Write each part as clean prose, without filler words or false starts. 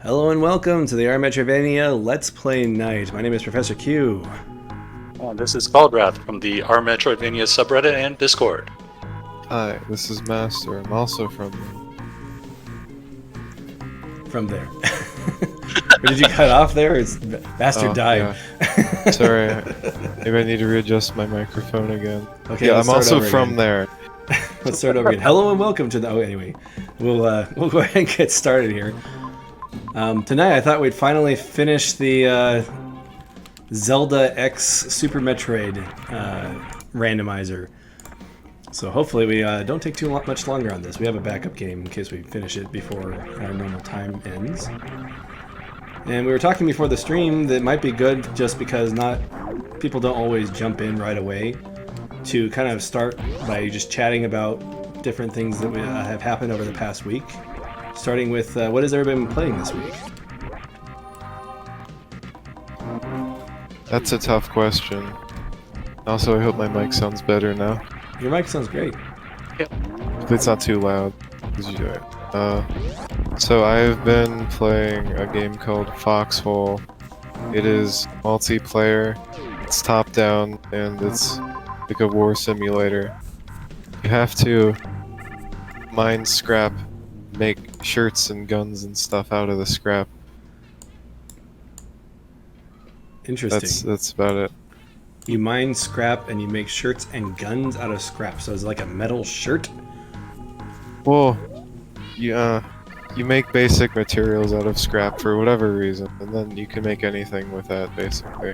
Hello and welcome to the Metroidvania Let's Play Night. My name is Professor Q. This is Cauldrath from the Metroidvania subreddit and Discord. Hi, this is Master. I'm also from there. Or did you cut off there? It's Master died. Yeah. Sorry, maybe I need to readjust my microphone again. Okay, yeah, I'm also from there. Let's start over again. Hello and welcome to the. Oh, anyway, we'll go ahead and get started here. Tonight, I thought we'd finally finish the Zelda X Super Metroid randomizer. So hopefully we don't take too much longer on this. We have a backup game in case we finish it before our normal time ends. And we were talking before the stream that it might be good just because people don't always jump in right away, to kind of start by just chatting about different things that have happened over the past week. Starting with what has everybody been playing this week? That's a tough question. Also, I hope my mic sounds better now. Your mic sounds great. If it's not too loud. So I've been playing a game called Foxhole. It is multiplayer, it's top-down, and it's like a war simulator. You have to mine scrap, make shirts and guns and stuff out of the scrap. Interesting. That's about it. You mine scrap and you make shirts and guns out of scrap. So it's like a metal shirt? Well, you make basic materials out of scrap for whatever reason, and then you can make anything with that, basically.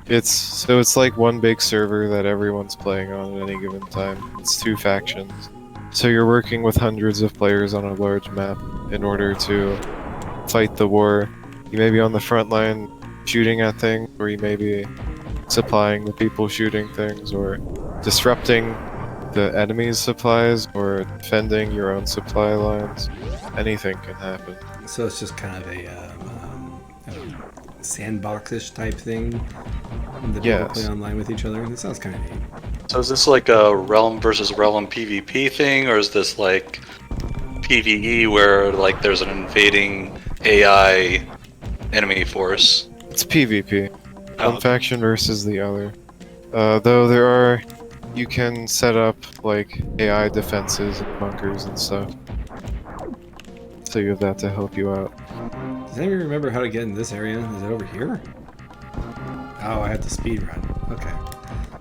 It's like one big server that everyone's playing on at any given time. It's 2 factions. So you're working with hundreds of players on a large map in order to fight the war. You may be on the front line shooting at things, or you may be supplying the people shooting things, or disrupting the enemy's supplies, or defending your own supply lines. Anything can happen. So it's just kind of a sandbox-ish type thing that people play online with each other. It sounds kind of neat. So is this like a realm versus realm PvP thing, or is this like PvE where like there's an invading AI enemy force? It's PvP. One faction versus the other. Though you can set up like AI defenses and bunkers and stuff. So you have that to help you out. Does anybody remember how to get in this area? Is it over here? Oh, I have to speed run. Okay.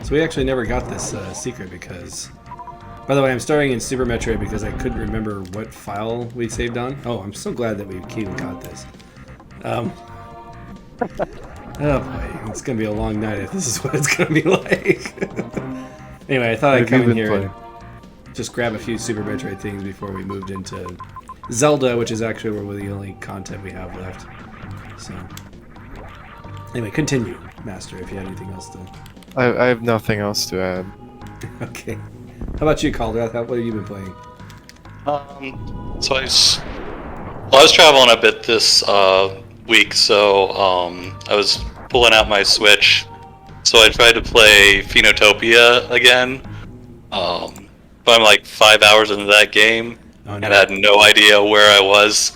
So we actually never got this secret because... By the way, I'm starting in Super Metroid because I couldn't remember what file we saved on. Oh, I'm so glad that we even got this. Oh boy, it's going to be a long night if this is what it's going to be like. Anyway, I thought I'd come in here and just grab a few Super Metroid things before we moved into Zelda, which is actually the only content we have left. So, anyway, continue, Master, if you had anything else to... I have nothing else to add. Okay. How about you, Cauldrath? What have you been playing? So I was traveling a bit this week, so I was pulling out my Switch. So I tried to play Phenotopia again, but I'm like 5 hours into that game, and I had no idea where I was.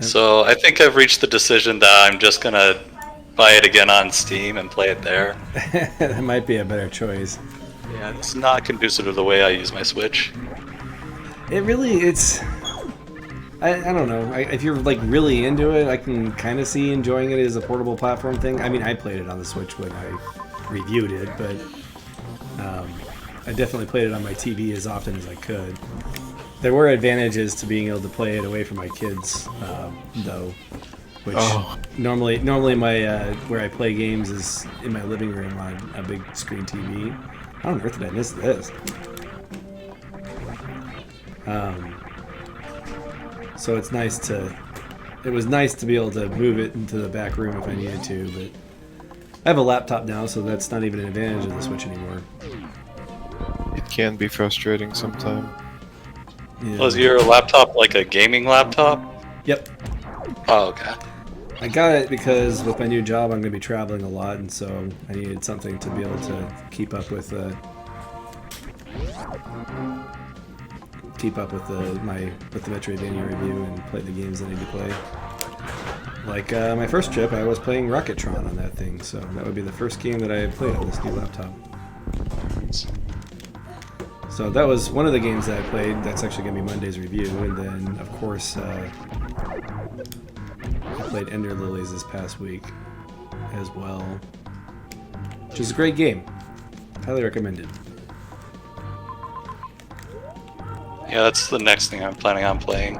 So I think I've reached the decision that I'm just gonna buy it again on Steam and play it there. That might be a better choice. Yeah, it's not conducive to the way I use my Switch. I don't know. If you're like really into it, I can kind of see enjoying it as a portable platform thing. I mean, I played it on the Switch when I reviewed it, but I definitely played it on my TV as often as I could. There were advantages to being able to play it away from my kids, though. Which normally my where I play games is in my living room on a big screen TV. How on earth did I miss this? So it was nice to be able to move it into the back room if I needed to, but I have a laptop now, so that's not even an advantage of the Switch anymore. It can be frustrating sometimes. Yeah. Was your laptop like a gaming laptop? Yep. Oh, okay. I got it because with my new job I'm going to be traveling a lot, and so I needed something to be able to keep up with keep up with the Metroidvania review and play the games I need to play. Like my first trip, I was playing Rocketron on that thing, so that would be the first game that I had played on this new laptop. So that was one of the games that I played. That's actually going to be Monday's review, and then of course I played Ender Lilies this past week as well, which is a great game. Highly recommended. Yeah, that's the next thing I'm planning on playing.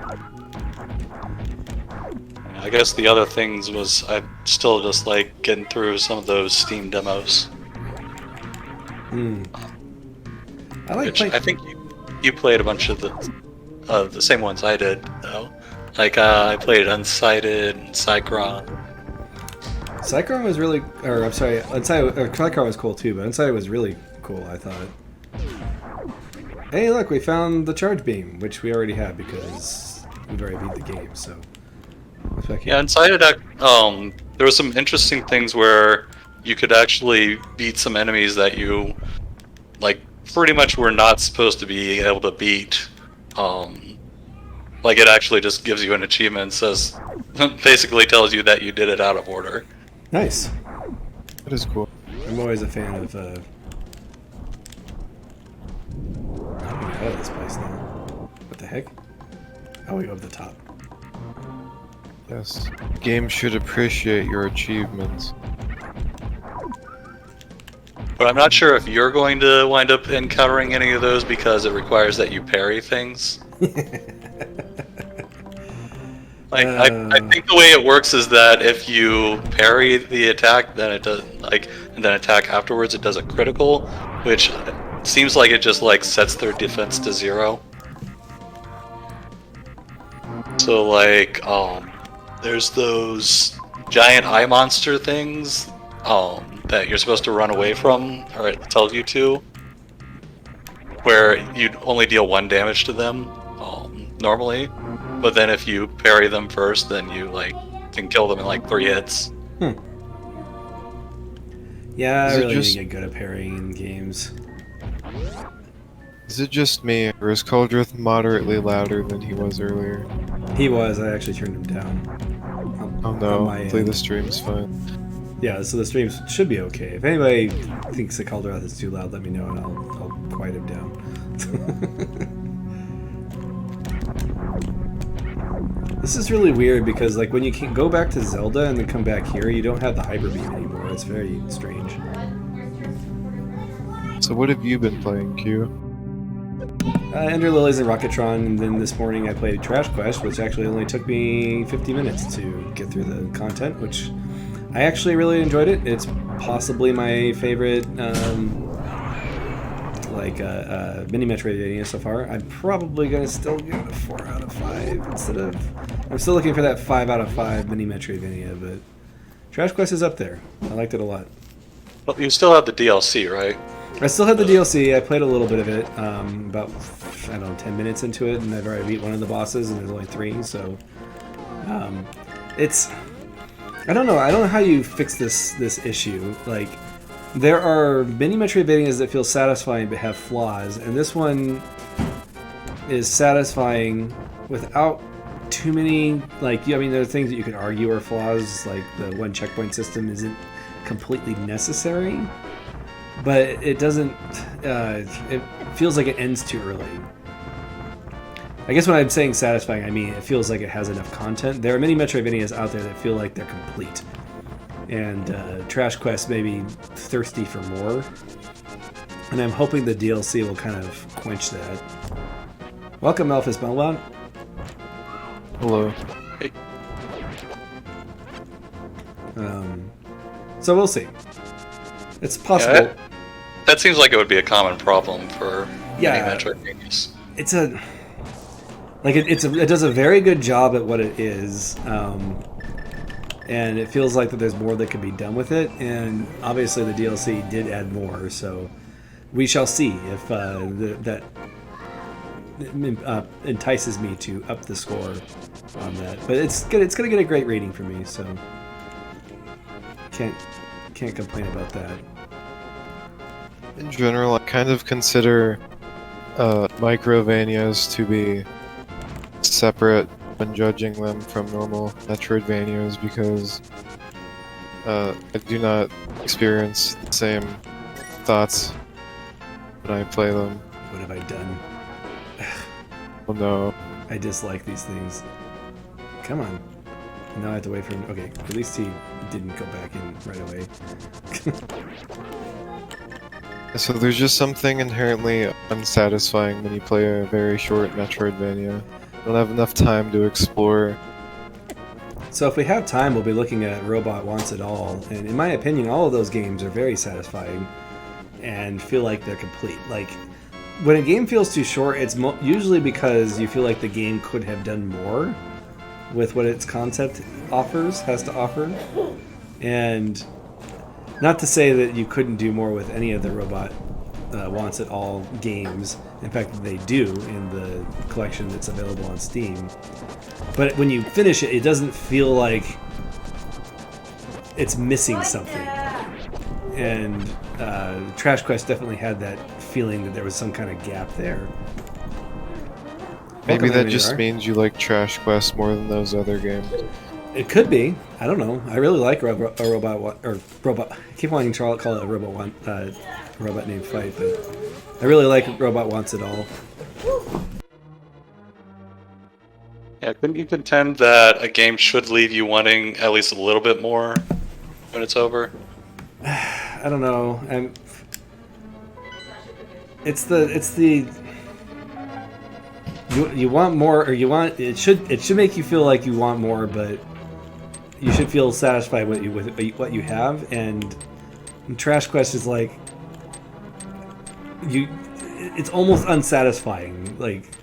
I guess the other things was I still just like getting through some of those Steam demos. I like Which I think you played a bunch of the same ones I did though. Like I played Unsighted and Cycron. Cycron was really, or I'm sorry, Cycron was cool too, but Unsighted was really cool, I thought. Hey, look, we found the charge beam, which we already had because we've already beat the game. So. Yeah, Unsighted. There were some interesting things where you could actually beat some enemies that you, like, pretty much were not supposed to be able to beat. Like, it actually just gives you an achievement and says, basically tells you that you did it out of order. Nice. That is cool. I'm always a fan of. How do we get out of this place now? What the heck? Oh, we go up the top. Yes. Games should appreciate your achievements. But I'm not sure if you're going to wind up encountering any of those because it requires that you parry things. Like, I think the way it works is that if you parry the attack, then it does and then attack afterwards, it does a critical, which seems like it just sets their defense to 0. So like, there's those giant eye monster things that you're supposed to run away from, or it tells you to, where you'd only deal 1 damage to them normally, but then if you parry them first, then you can kill them in 3 hits. Yeah, I really need to get good at parrying in games. Is it just me, or is Cauldrath moderately louder than he was earlier? He was. I actually turned him down. Oh no, hopefully the stream's fine. Yeah, so the stream should be okay. If anybody thinks that Cauldrath is too loud, let me know and I'll quiet him down. This is really weird because when you can go back to Zelda and then come back here, you don't have the Hyper Beam anymore. It's very strange. So what have you been playing, Q? Ender Lilies and Rocketron, and then this morning I played Trash Quest, which actually only took me 50 minutes to get through the content, which I actually really enjoyed it. It's possibly my favorite mini Metroidvania so far. I'm probably going to still give it a 4 out of 5 instead of... I'm still looking for that 5 out of 5 mini Metroidvania, but Trash Quest is up there. I liked it a lot. Well, you still have the DLC, right? I still have the DLC. I played a little bit of it, about 10 minutes into it, and I've already beat one of the bosses, and there's only 3. So, it's I don't know how you fix this issue. There are many Metroidvanias that feel satisfying but have flaws, and this one is satisfying without too many. There are things that you could argue are flaws, like the 1 checkpoint system isn't completely necessary. But it doesn't, it feels like it ends too early. I guess when I'm saying satisfying, I mean it feels like it has enough content. There are many Metroidvanias out there that feel like they're complete. And Trash Quest may be thirsty for more. And I'm hoping the DLC will kind of quench that. Welcome, Elphus Melbound. Hello. Hey. So we'll see. It's possible. Yeah, that seems like it would be a common problem for many Metroidvanias. It does a very good job at what it is, and it feels like that there's more that could be done with it. And obviously, the DLC did add more, so we shall see if that entices me to up the score on that. But it's gonna get a great rating for me, so can't complain about that. In general, I kind of consider Microvanias to be separate when judging them from normal Metroidvanias because I do not experience the same thoughts when I play them. What have I done? Oh no. I dislike these things. Come on. Now I have to wait for him. Okay, at least he didn't go back in right away. So there's just something inherently unsatisfying when you play a very short Metroidvania. You don't have enough time to explore. So if we have time, we'll be looking at Robot Wants It All. And in my opinion, all of those games are very satisfying and feel like they're complete. Like, when a game feels too short, it's usually because you feel like the game could have done more with what its concept has to offer. And not to say that you couldn't do more with any of the Robot Wants It All games. In fact, they do in the collection that's available on Steam. But when you finish it, it doesn't feel like it's missing something. And Trash Quest definitely had that feeling that there was some kind of gap there. Maybe Welcome, that just AR. means you like Trash Quest more than those other games. It could be. I don't know. I really like robot. I keep wanting to call it a robot named Fight, but I really like Robot Wants It All. Yeah, couldn't you contend that a game should leave you wanting at least a little bit more when it's over? I don't know. It's the you want more, or you want it should make you feel like you want more, but you should feel satisfied with what you have. And Trash Quest is like it's almost unsatisfying. Like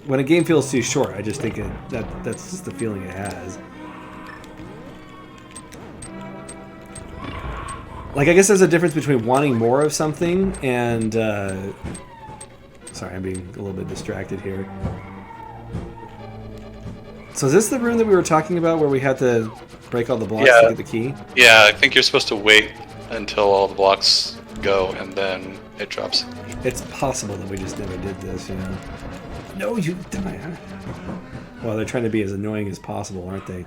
when a game feels too short, I just think that's just the feeling it has. Like, I guess there's a difference between wanting more of something and, sorry, I'm being a little bit distracted here. So is this the room that we were talking about where we had to break all the blocks to get the key? Yeah, I think you're supposed to wait until all the blocks go and then it drops. It's possible that we just never did this, you know. No, you die. Well, they're trying to be as annoying as possible, aren't they?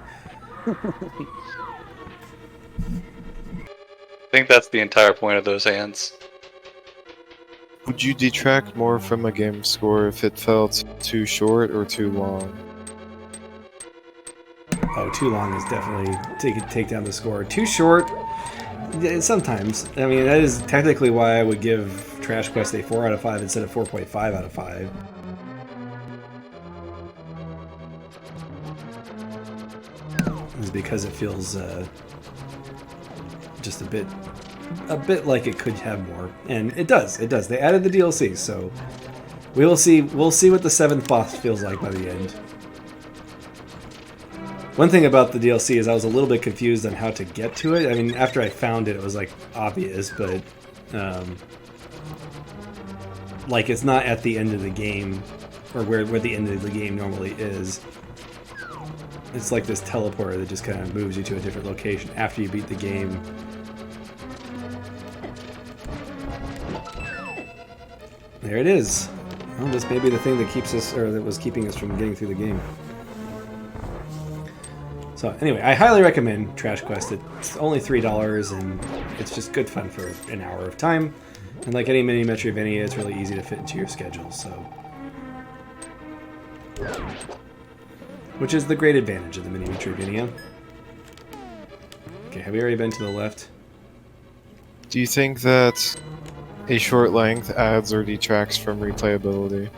I think that's the entire point of those hands. Would you detract more from a game score if it felt too short or too long? Oh, too long is definitely take down the score. Too short, yeah, sometimes. I mean, that is technically why I would give Trash Quest a 4 out of 5 instead of 4.5 out of 5. Is because it feels just a bit like it could have more, and it does. They added the DLC, so we'll see what the 7th boss feels like by the end. One thing about the DLC is I was a little bit confused on how to get to it. I mean, after I found it, it was like obvious, but like it's not at the end of the game, or where the end of the game normally is. It's like this teleporter that just kind of moves you to a different location after you beat the game. There it is. Well, this may be the thing that keeps us, or that was keeping us from getting through the game. So anyway, I highly recommend Trash Quest. It's only $3, and it's just good fun for an hour of time. And like any mini Metroidvania, it's really easy to fit into your schedule. So, which is the great advantage of the mini Metroidvania. Okay, have we already been to the left? Do you think that a short length adds or detracts from replayability?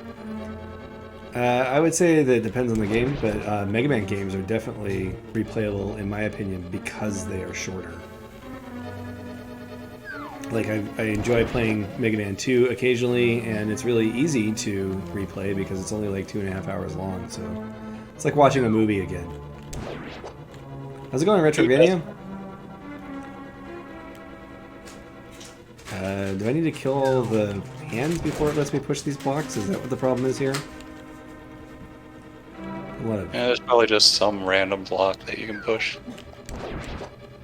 I would say that it depends on the game, but Mega Man games are definitely replayable, in my opinion, because they are shorter. Like, I enjoy playing Mega Man 2 occasionally, and it's really easy to replay because it's only like 2.5 hours long, so it's like watching a movie again. How's it going, Retrogania? Do I need to kill all the hands before it lets me push these blocks? Is that what the problem is here? What? Yeah, there's probably just some random block that you can push.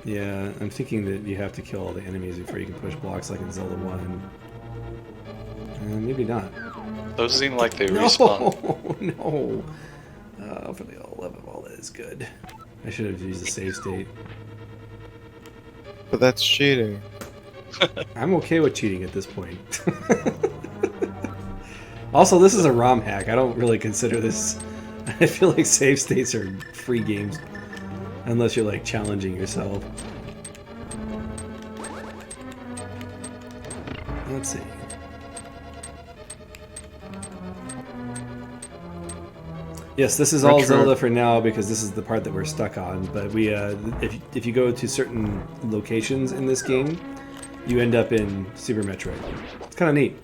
Yeah, I'm thinking that you have to kill all the enemies before you can push blocks like in Zelda 1. Maybe not. Those seem like they No, respawn. no. For the love of all that is good. I should have used the save state. But that's cheating. I'm okay with cheating at this point. Also, this is a ROM hack. I don't really consider this... I feel like save states are free games. Unless you're, like, challenging yourself. Let's see. Yes, this is all Metroid. Zelda for now because this is the part that we're stuck on. But we, if you go to certain locations in this game, you end up in Super Metroid. It's kind of neat.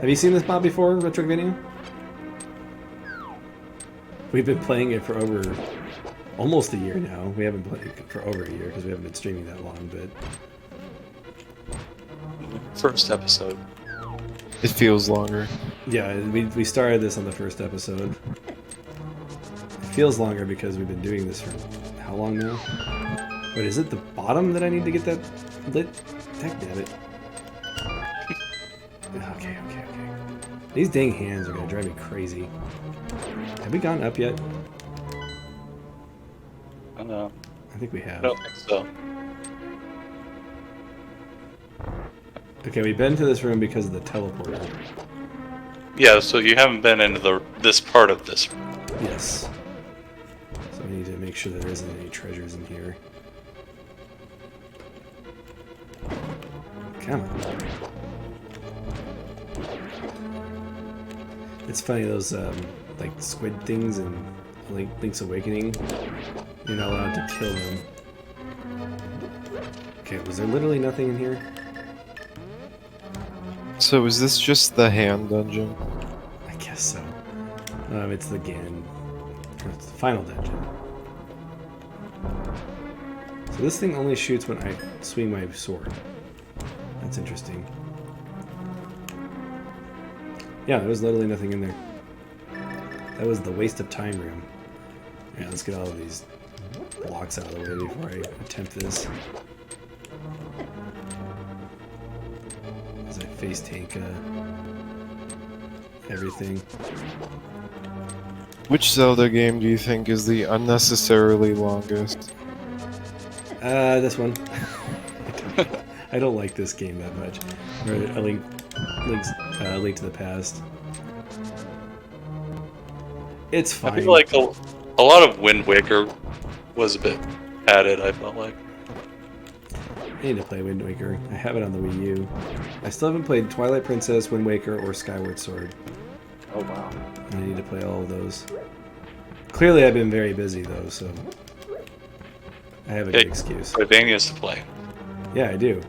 Have you seen this mod before, Metroidvania? We've been playing it for over almost a year now. We haven't played it for over a year because we haven't been streaming that long. But First episode. It feels longer. yeah, we started this on the first episode. It feels longer because we've been doing this for how long now? Wait, is it the bottom that I need to get that lit? Heck damn it. Okay. These dang hands are gonna drive me crazy. Have we gone up yet? I don't know. I think we I have. don't think so. Okay, we've been to this room because of the teleporter. Yeah, so you haven't been into this part of this. Yes. So we need to make sure there isn't any treasures in here. Come on. It's funny, those like squid things in Link's Awakening, you're not allowed to kill them. Okay, was there literally nothing in here? So is this just the hand dungeon? I guess so. It's the it's the final dungeon. So this thing only shoots when I swing my sword. That's interesting. Yeah, there was literally nothing in there. That was the waste of time room. Yeah, let's get all of these blocks out of the way before I attempt this. As I face tank everything. Which Zelda game do you think is the unnecessarily longest? This one. I don't like this game that much. Or A Link to the Past. It's fine. I feel like a lot of Wind Waker was a bit added, I felt like. I need to play Wind Waker. I have it on the Wii U. I still haven't played Twilight Princess, Wind Waker, or Skyward Sword. Oh wow. And I need to play all of those. Clearly I've been very busy though, so I have a good excuse. Metroidvanias to play. Yeah, I do.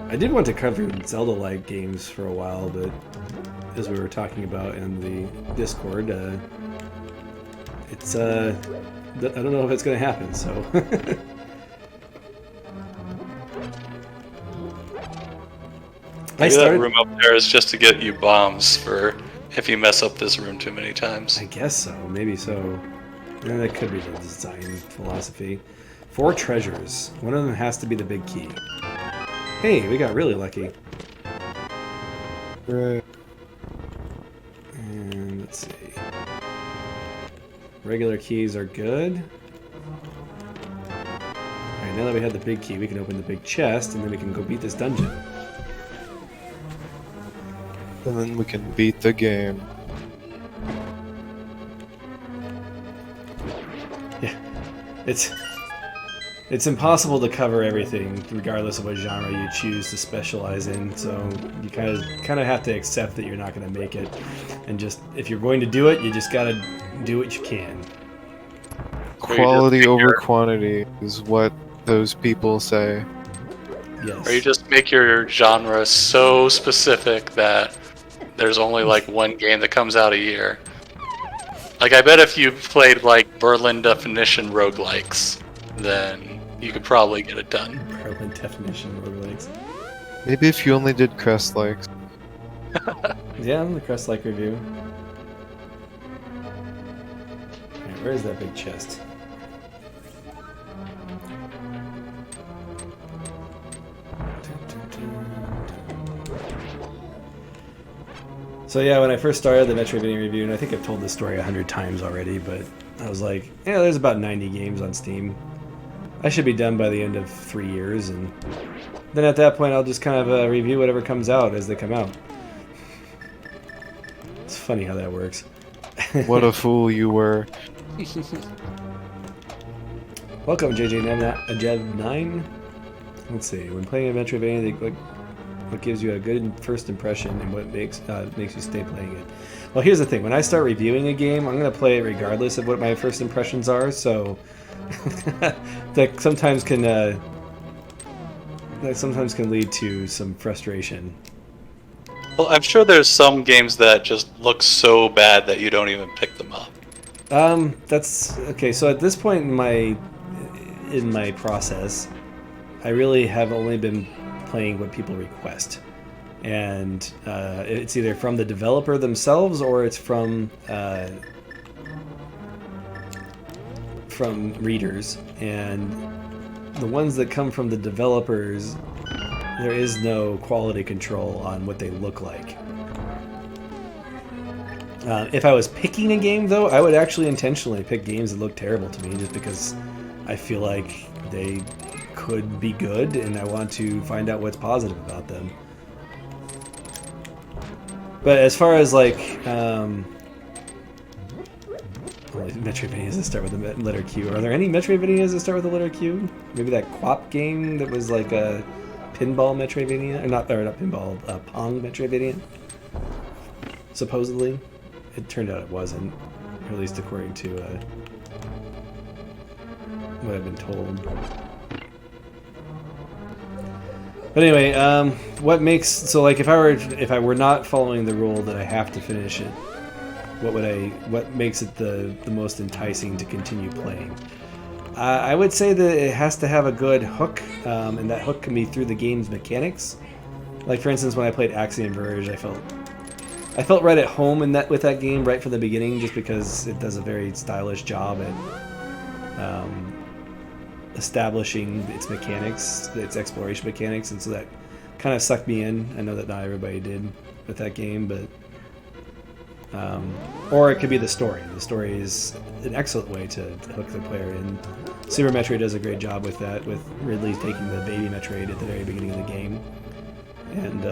I did want to cover Zelda-like games for a while, but as we were talking about in the Discord, it's I don't know if it's going to happen, so... Maybe that room up there is just to get you bombs for if you mess up this room too many times. I guess so, maybe so. Yeah, that could be the design philosophy. 4 treasures. One of them has to be the big key. Hey, we got really lucky. Right. And let's see. Regular keys are good. Alright, now that we have the big key, we can open the big chest, and then we can go beat this dungeon. And then we can beat the game. Yeah. It's impossible to cover everything, regardless of what genre you choose to specialize in, so you kind of have to accept that you're not going to make it. And just, if you're going to do it, you just got to do what you can. Quality over quantity is what those people say. Yes. Or you just make your genre so specific that there's only like one game that comes out a year. Like, I bet if you played like Berlin definition roguelikes, then you could probably get it done. Berlin definition roguelikes. Maybe if you only did crest likes. Yeah, I'm the Crest-like review. Alright, where is that big chest? So yeah, when I first started the Metroidvania review, and I think I've told this story 100 times already, but I was like, yeah, there's about 90 games on Steam. I should be done by the end of 3 years, and then at that point I'll just kind of review whatever comes out as they come out. It's funny how that works. What a fool you were. Welcome, JJ9. Let's see. When playing a Metroidvania, what gives you a good first impression and what makes you stay playing it? Well, here's the thing. When I start reviewing a game, I'm going to play it regardless of what my first impressions are. So that sometimes can lead to some frustration. Well, I'm sure there's some games that just look so bad that you don't even pick them up. That's okay. So at this point in my process, I really have only been playing what people request, and it's either from the developer themselves or it's from readers. And the ones that come from the developers, there is no quality control on what they look like. If I was picking a game, though, I would actually intentionally pick games that look terrible to me, just because I feel like they could be good, and I want to find out what's positive about them. But as far as like Metroidvanias that start with the letter Q, are there any Metroidvanias that start with the letter Q? Maybe that Quap game that was like a pinball Metroidvania, or not pinball, Pong Metroidvania. Supposedly, it turned out it wasn't, or at least according to what I've been told. But anyway, what makes like if I were not following the rule that I have to finish it, what makes it the most enticing to continue playing? I would say that it has to have a good hook, and that hook can be through the game's mechanics. Like for instance, when I played Axiom Verge, I felt right at home with that game right from the beginning, just because it does a very stylish job at establishing its mechanics, its exploration mechanics, and so that kind of sucked me in. I know that not everybody did with that game, but or it could be the story. The story is an excellent way to hook the player in. Super Metroid does a great job with that, with Ridley taking the baby Metroid at the very beginning of the game, and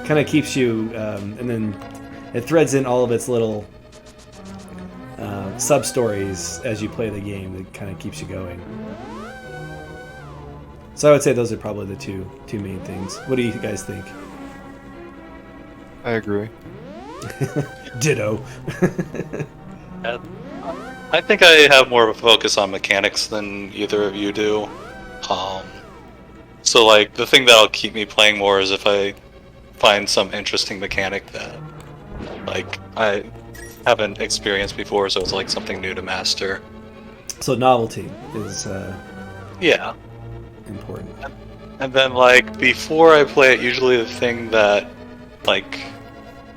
kind of keeps you, and then it threads in all of its little sub-stories as you play the game that kind of keeps you going. So I would say those are probably the two main things. What do you guys think? I agree. Ditto. I think I have more of a focus on mechanics than either of you do. So like the thing that'll keep me playing more is if I find some interesting mechanic that like I haven't experienced before, so it's like something new to master. So novelty is yeah, important. And then like before I play it, usually the thing that like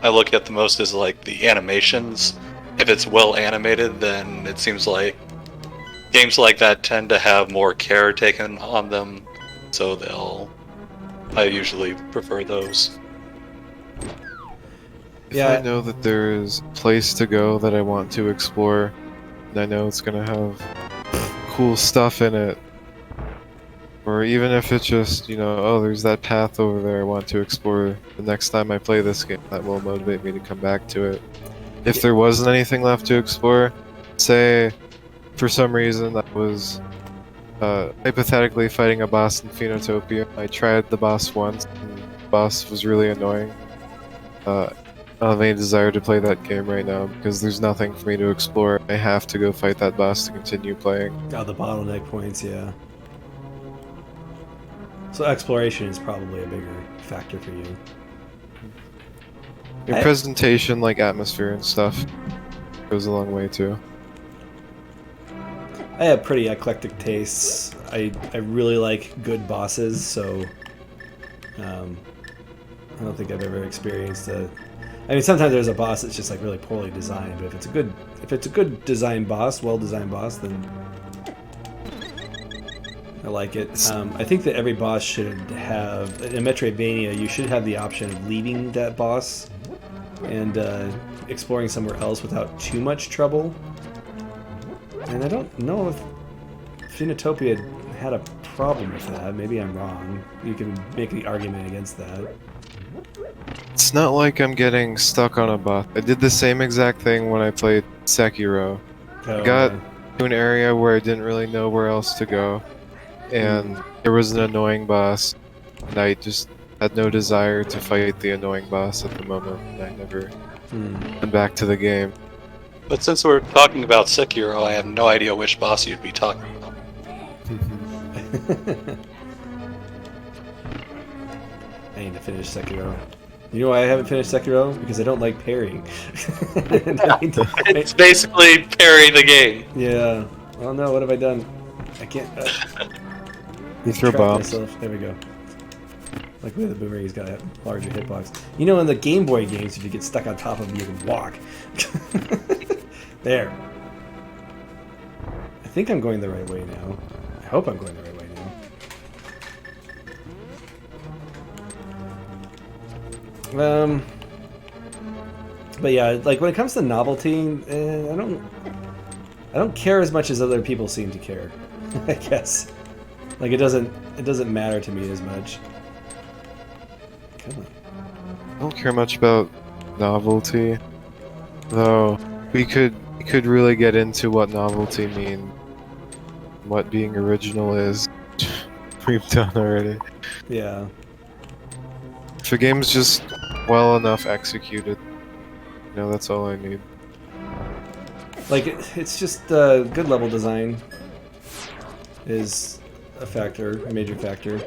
I look at the most is like the animations. If it's well animated, then it seems like games like that tend to have more care taken on them, so I usually prefer those. If I know that there is a place to go that I want to explore, and I know it's gonna have cool stuff in it, or even if it's just, oh, there's that path over there I want to explore the next time I play this game, that will motivate me to come back to it. If there wasn't anything left to explore, say for some reason I was hypothetically fighting a boss in Phenotopia, I tried the boss once, and the boss was really annoying. I don't have any desire to play that game right now because there's nothing for me to explore. I have to go fight that boss to continue playing. Oh, the bottleneck points, yeah. So exploration is probably a bigger factor for you. Your presentation, like atmosphere and stuff, goes a long way too. I have pretty eclectic tastes. I really like good bosses, so I don't think I've ever experienced I mean, sometimes there's a boss that's just like really poorly designed, but if it's a good designed boss, well-designed boss, then I like it. I think that every boss should have, in Metroidvania, you should have the option of leaving that boss and exploring somewhere else without too much trouble. And I don't know if Phenotopia had a problem with that. Maybe I'm wrong. You can make the argument against that. It's not like I'm getting stuck on a boss. I did the same exact thing when I played Sekiro. Oh, I got to an area where I didn't really know where else to go, and there was an annoying boss, and I just had no desire to fight the annoying boss at the moment, and I never went back to the game. But since we're talking about Sekiro, I have no idea which boss you'd be talking about. I need to finish Sekiro. You know why I haven't finished Sekiro? Because I don't like parrying. It's basically parry the game. Yeah. Oh no, what have I done? I can't... You throw trapped bombs. myself. There we go. Like, look at the boomerang, he's got a larger hitbox. You know, in the Game Boy games, if you get stuck on top of them, you can walk. There. I think I'm going the right way now. I hope I'm going the right way now. But yeah, like when it comes to novelty, I don't care as much as other people seem to care. I guess. Like it doesn't matter to me as much. Come on. I don't care much about novelty, though. We could really get into what novelty means, what being original is. We've done already. Yeah. If a game's just well enough executed, that's all I need. Like it's just good level design is a major factor.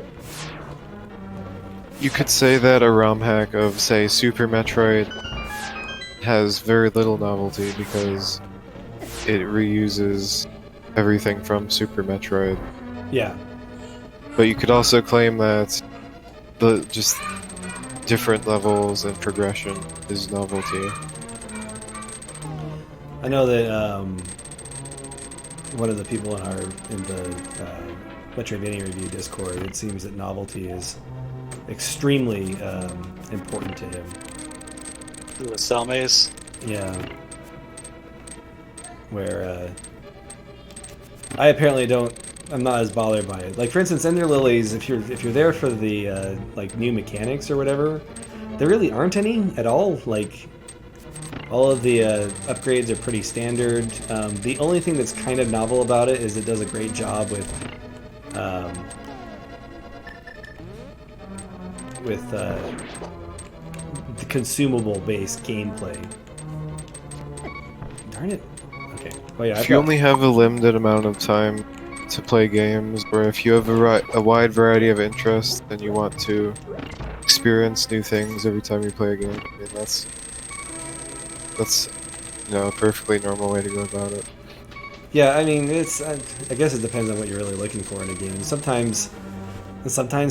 You could say that a ROM hack of, say, Super Metroid has very little novelty because it reuses everything from Super Metroid. Yeah. But you could also claim that the just different levels and progression is novelty. I know that one of the people in the Metroidvania review Discord, it seems that novelty is extremely important to him. The cell maze. Yeah. Where I apparently I'm not as bothered by it. Like for instance, Ender Lilies, if you're there for the like new mechanics or whatever, there really aren't any at all. Like all of the upgrades are pretty standard. The only thing that's kind of novel about it is it does a great job with the consumable-based gameplay. Darn it. Okay. Oh yeah. If you only have a limited amount of time to play games, or if you have a wide variety of interests and you want to experience new things every time you play a game, I mean, that's a perfectly normal way to go about it. Yeah, I mean, I guess it depends on what you're really looking for in a game. Sometimes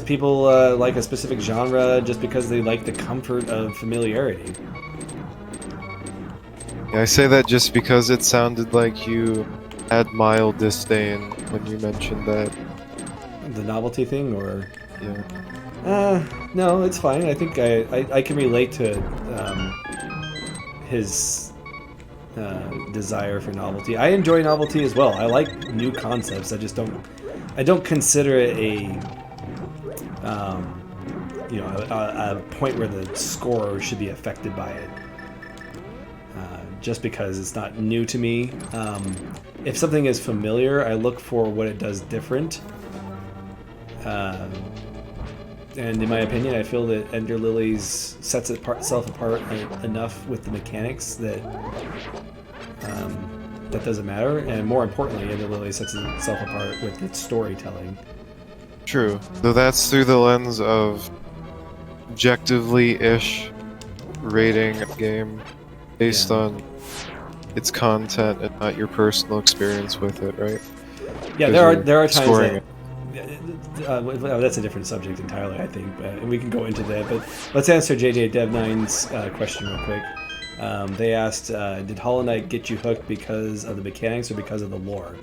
people like a specific genre just because they like the comfort of familiarity. Yeah, I say that just because it sounded like you had mild disdain when you mentioned that. The novelty thing, or yeah. No, it's fine. I think I can relate to his desire for novelty. I enjoy novelty as well. I like new concepts. I just don't consider it a point where the score should be affected by it. Just because it's not new to me. If something is familiar, I look for what it does different. And in my opinion, I feel that Ender Lilies sets itself apart enough with the mechanics that that doesn't matter. And more importantly, Ender Lilies sets itself apart with its storytelling. True. Though that's through the lens of objectively-ish rating a game based on its content and not your personal experience with it, right? Yeah, there are times scoring that... that's a different subject entirely, I think, and we can go into that. But let's answer JJ Dev9's question real quick. They asked, did Hollow Knight get you hooked because of the mechanics or because of the lore?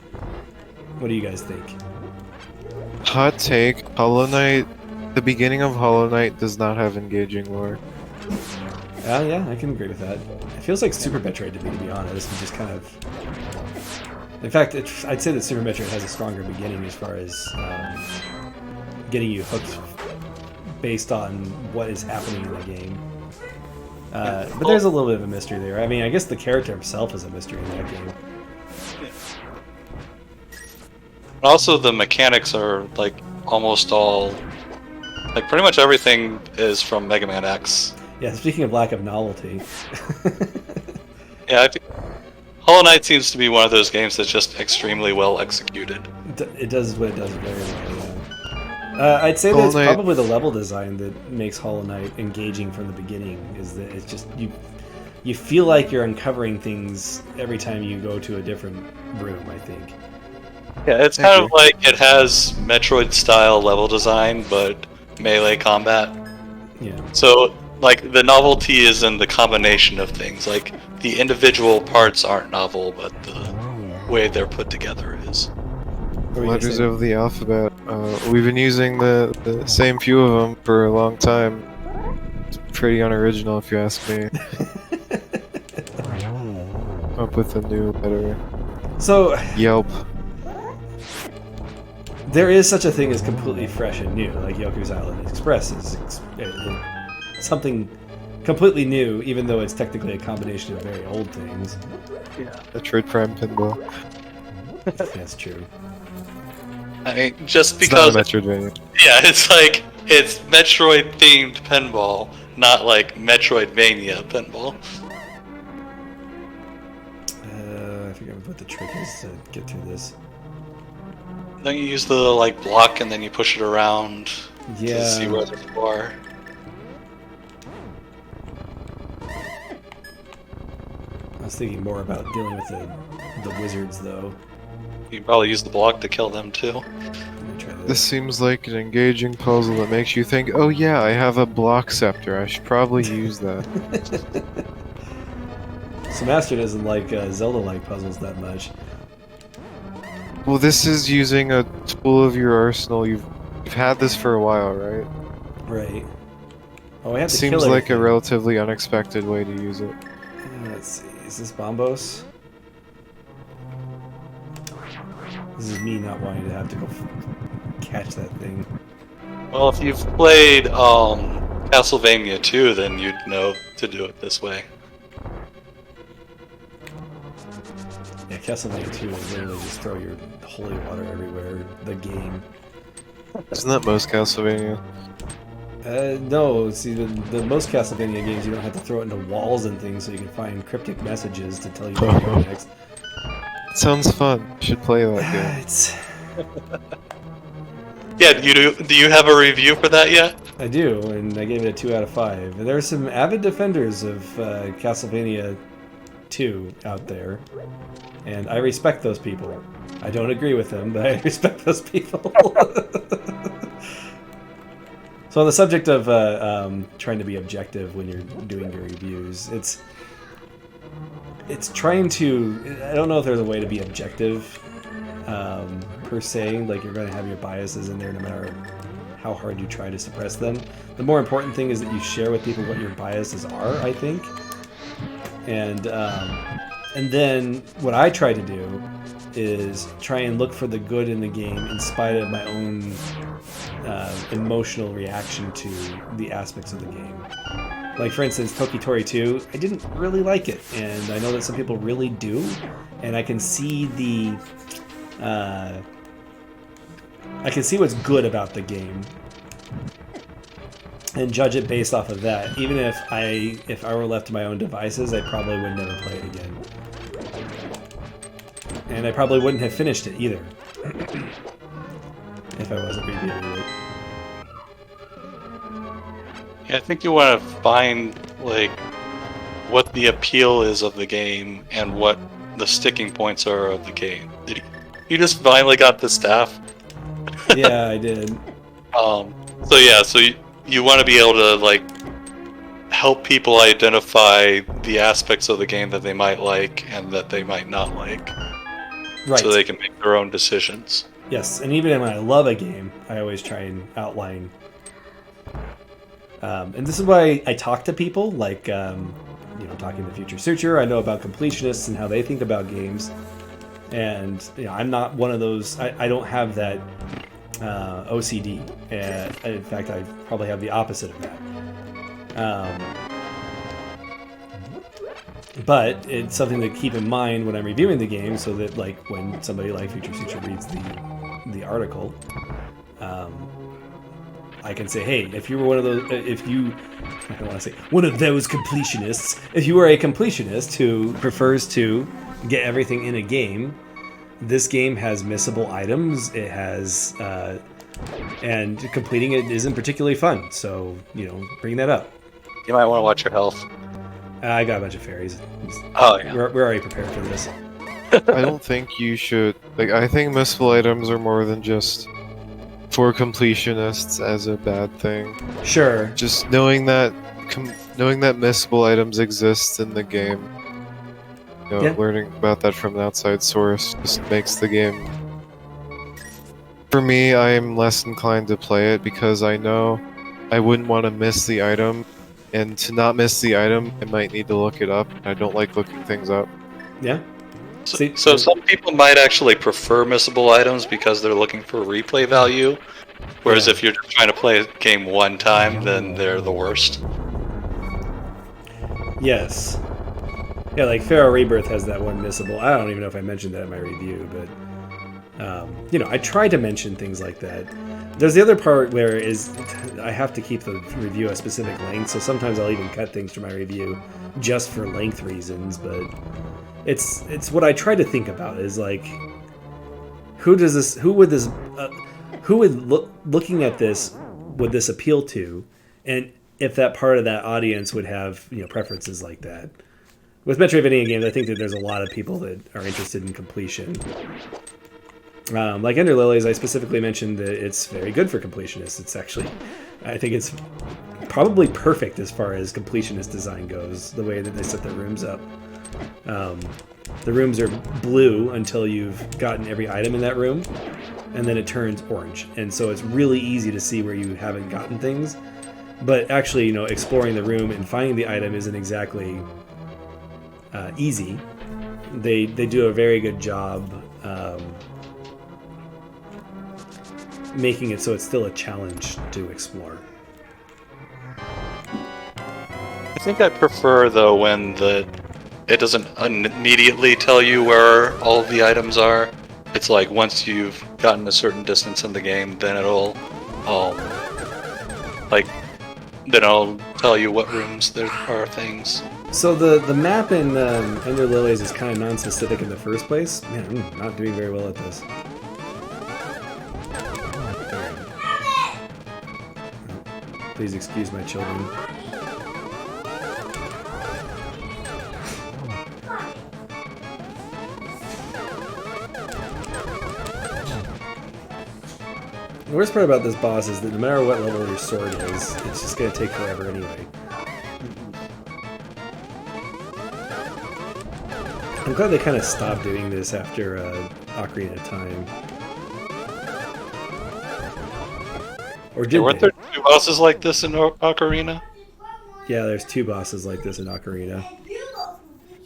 What do you guys think? Hot take, Hollow Knight, the beginning of Hollow Knight does not have engaging lore. Yeah, I can agree with that. It feels like Super Metroid to me, to be honest. It just kind of... In fact, I'd say that Super Metroid has a stronger beginning as far as getting you hooked based on what is happening in the game. But there's a little bit of a mystery there. I mean, I guess the character himself is a mystery in that game. Also, the mechanics are like almost all, like pretty much everything is from Mega Man X. Yeah, speaking of lack of novelty. Yeah, I think Hollow Knight seems to be one of those games that's just extremely well executed. It does what it does very well, yeah. I'd say that it's probably the level design that makes Hollow Knight engaging from the beginning, is that it's just, you feel like you're uncovering things every time you go to a different room, I think. Yeah, it's kind of like it has Metroid-style level design, but melee combat. Yeah. So, like, the novelty is in the combination of things. Like, the individual parts aren't novel, but the way they're put together is. Letters of the alphabet. We've been using the same few of them for a long time. It's pretty unoriginal, if you ask me. Up with a new letter. So, Yelp. there is such a thing as completely fresh and new, like Yoku's Island Express is something completely new, even though it's technically a combination of very old things. Yeah. Metroid Prime Pinball. That's true. I mean, just It's not because... a Metroidvania. Yeah, it's like, it's Metroid-themed pinball, not like Metroidvania pinball. I forget what the trick is to get through this. Then you use the, like, block and then you push it around to see where you are. I was thinking more about dealing with the wizards, though. You can probably use the block to kill them, too. Let me try This seems like an engaging puzzle that makes you think, oh yeah, I have a block scepter. I should probably use that. So Master doesn't like Zelda-like puzzles that much. Well, this is using a tool of your arsenal. You've had this for a while, right? Right. Oh, I have to Seems kill like a everything. relatively unexpected way to use it. Let's see. Is this Bombos? This is me not wanting to have to go catch that thing. Well, if you've played Castlevania 2, then you'd know to do it this way. Yeah, Castlevania 2 is literally just throw your holy water everywhere. The game. Isn't that most Castlevania? No, see, the most Castlevania games, you don't have to throw it into walls and things so you can find cryptic messages to tell you where to go next. Sounds fun. Should play that game. It's... Yeah, do you have a review for that yet? I do, and I gave it a 2 out of 5. And there are some avid defenders of Castlevania 2 out there, and I respect those people. I don't agree with them, but I respect those people. So on the subject of trying to be objective when you're doing your reviews, it's trying to... I don't know if there's a way to be objective, per se. Like, you're going to have your biases in there no matter how hard you try to suppress them. The more important thing is that you share with people what your biases are, I think. And then what I try to do is try and look for the good in the game in spite of my own emotional reaction to the aspects of the game. Like, for instance, Tokitori 2, I didn't really like it, and I know that some people really do, and I can see the... I can see what's good about the game and judge it based off of that. Even if I were left to my own devices, I probably would never play it again. And I probably wouldn't have finished it either if I wasn't reviewing it. Yeah, I think you want to find, like, what the appeal is of the game and what the sticking points are of the game. You just finally got the staff? Yeah, I did. So you want to be able to, like, help people identify the aspects of the game that they might like and that they might not like. Right. So they can make their own decisions. Yes, and even when I love a game, I always try and outline And this is why I talk to people, like, talking to Future Searcher. I know about completionists and how they think about games. And, I'm not one of those, I don't have that OCD. In fact, I probably have the opposite of that. But it's something to keep in mind when I'm reviewing the game, so that like when somebody like Future Searcher reads the article, I can say, hey, if you were one of those, I don't want to say one of those completionists, if you are a completionist who prefers to get everything in a game, this game has missable items. It has, and completing it isn't particularly fun. So, bring that up. You might want to watch your health. I got a bunch of fairies. Oh, yeah. We're already prepared for this. I don't think you should. Like, I think missable items are more than just for completionists as a bad thing. Sure. Just knowing that missable items exist in the game, learning about that from an outside source just makes the game. For me, I am less inclined to play it because I know I wouldn't want to miss the item, and to not miss the item, I might need to look it up. I don't like looking things up. Yeah. So some people might actually prefer missable items because they're looking for replay value, whereas if you're just trying to play a game one time, then they're the worst. Yes. Yeah, like Pharaoh Rebirth has that one missable. I don't even know if I mentioned that in my review, but I try to mention things like that. There's the other part where I have to keep the review a specific length, so sometimes I'll even cut things from my review just for length reasons, but it's what I try to think about is like, looking at this, would this appeal to, and if that part of that audience would have preferences like that. With Metroidvania games, I think that there's a lot of people that are interested in completion. Like Ender Lilies, I specifically mentioned that it's very good for completionists. It's actually, I think it's probably perfect as far as completionist design goes, the way that they set their rooms up. The rooms are blue until you've gotten every item in that room, and then it turns orange. And so it's really easy to see where you haven't gotten things. But actually, exploring the room and finding the item isn't exactly easy. They do a very good job making it so it's still a challenge to explore. I think I prefer, though, when it doesn't immediately tell you where all of the items are. It's like once you've gotten a certain distance in the game, then it'll tell you what rooms there are things. So the map in Ender Lilies is kind of non-specific in the first place. Man, I'm not doing very well at this. Please excuse my children. The worst part about this boss is that no matter what level your sword is, it's just going to take forever anyway. I'm glad they kind of stopped doing this after Ocarina of Time. Or did weren't there two bosses like this in Ocarina? Yeah, there's two bosses like this in Ocarina.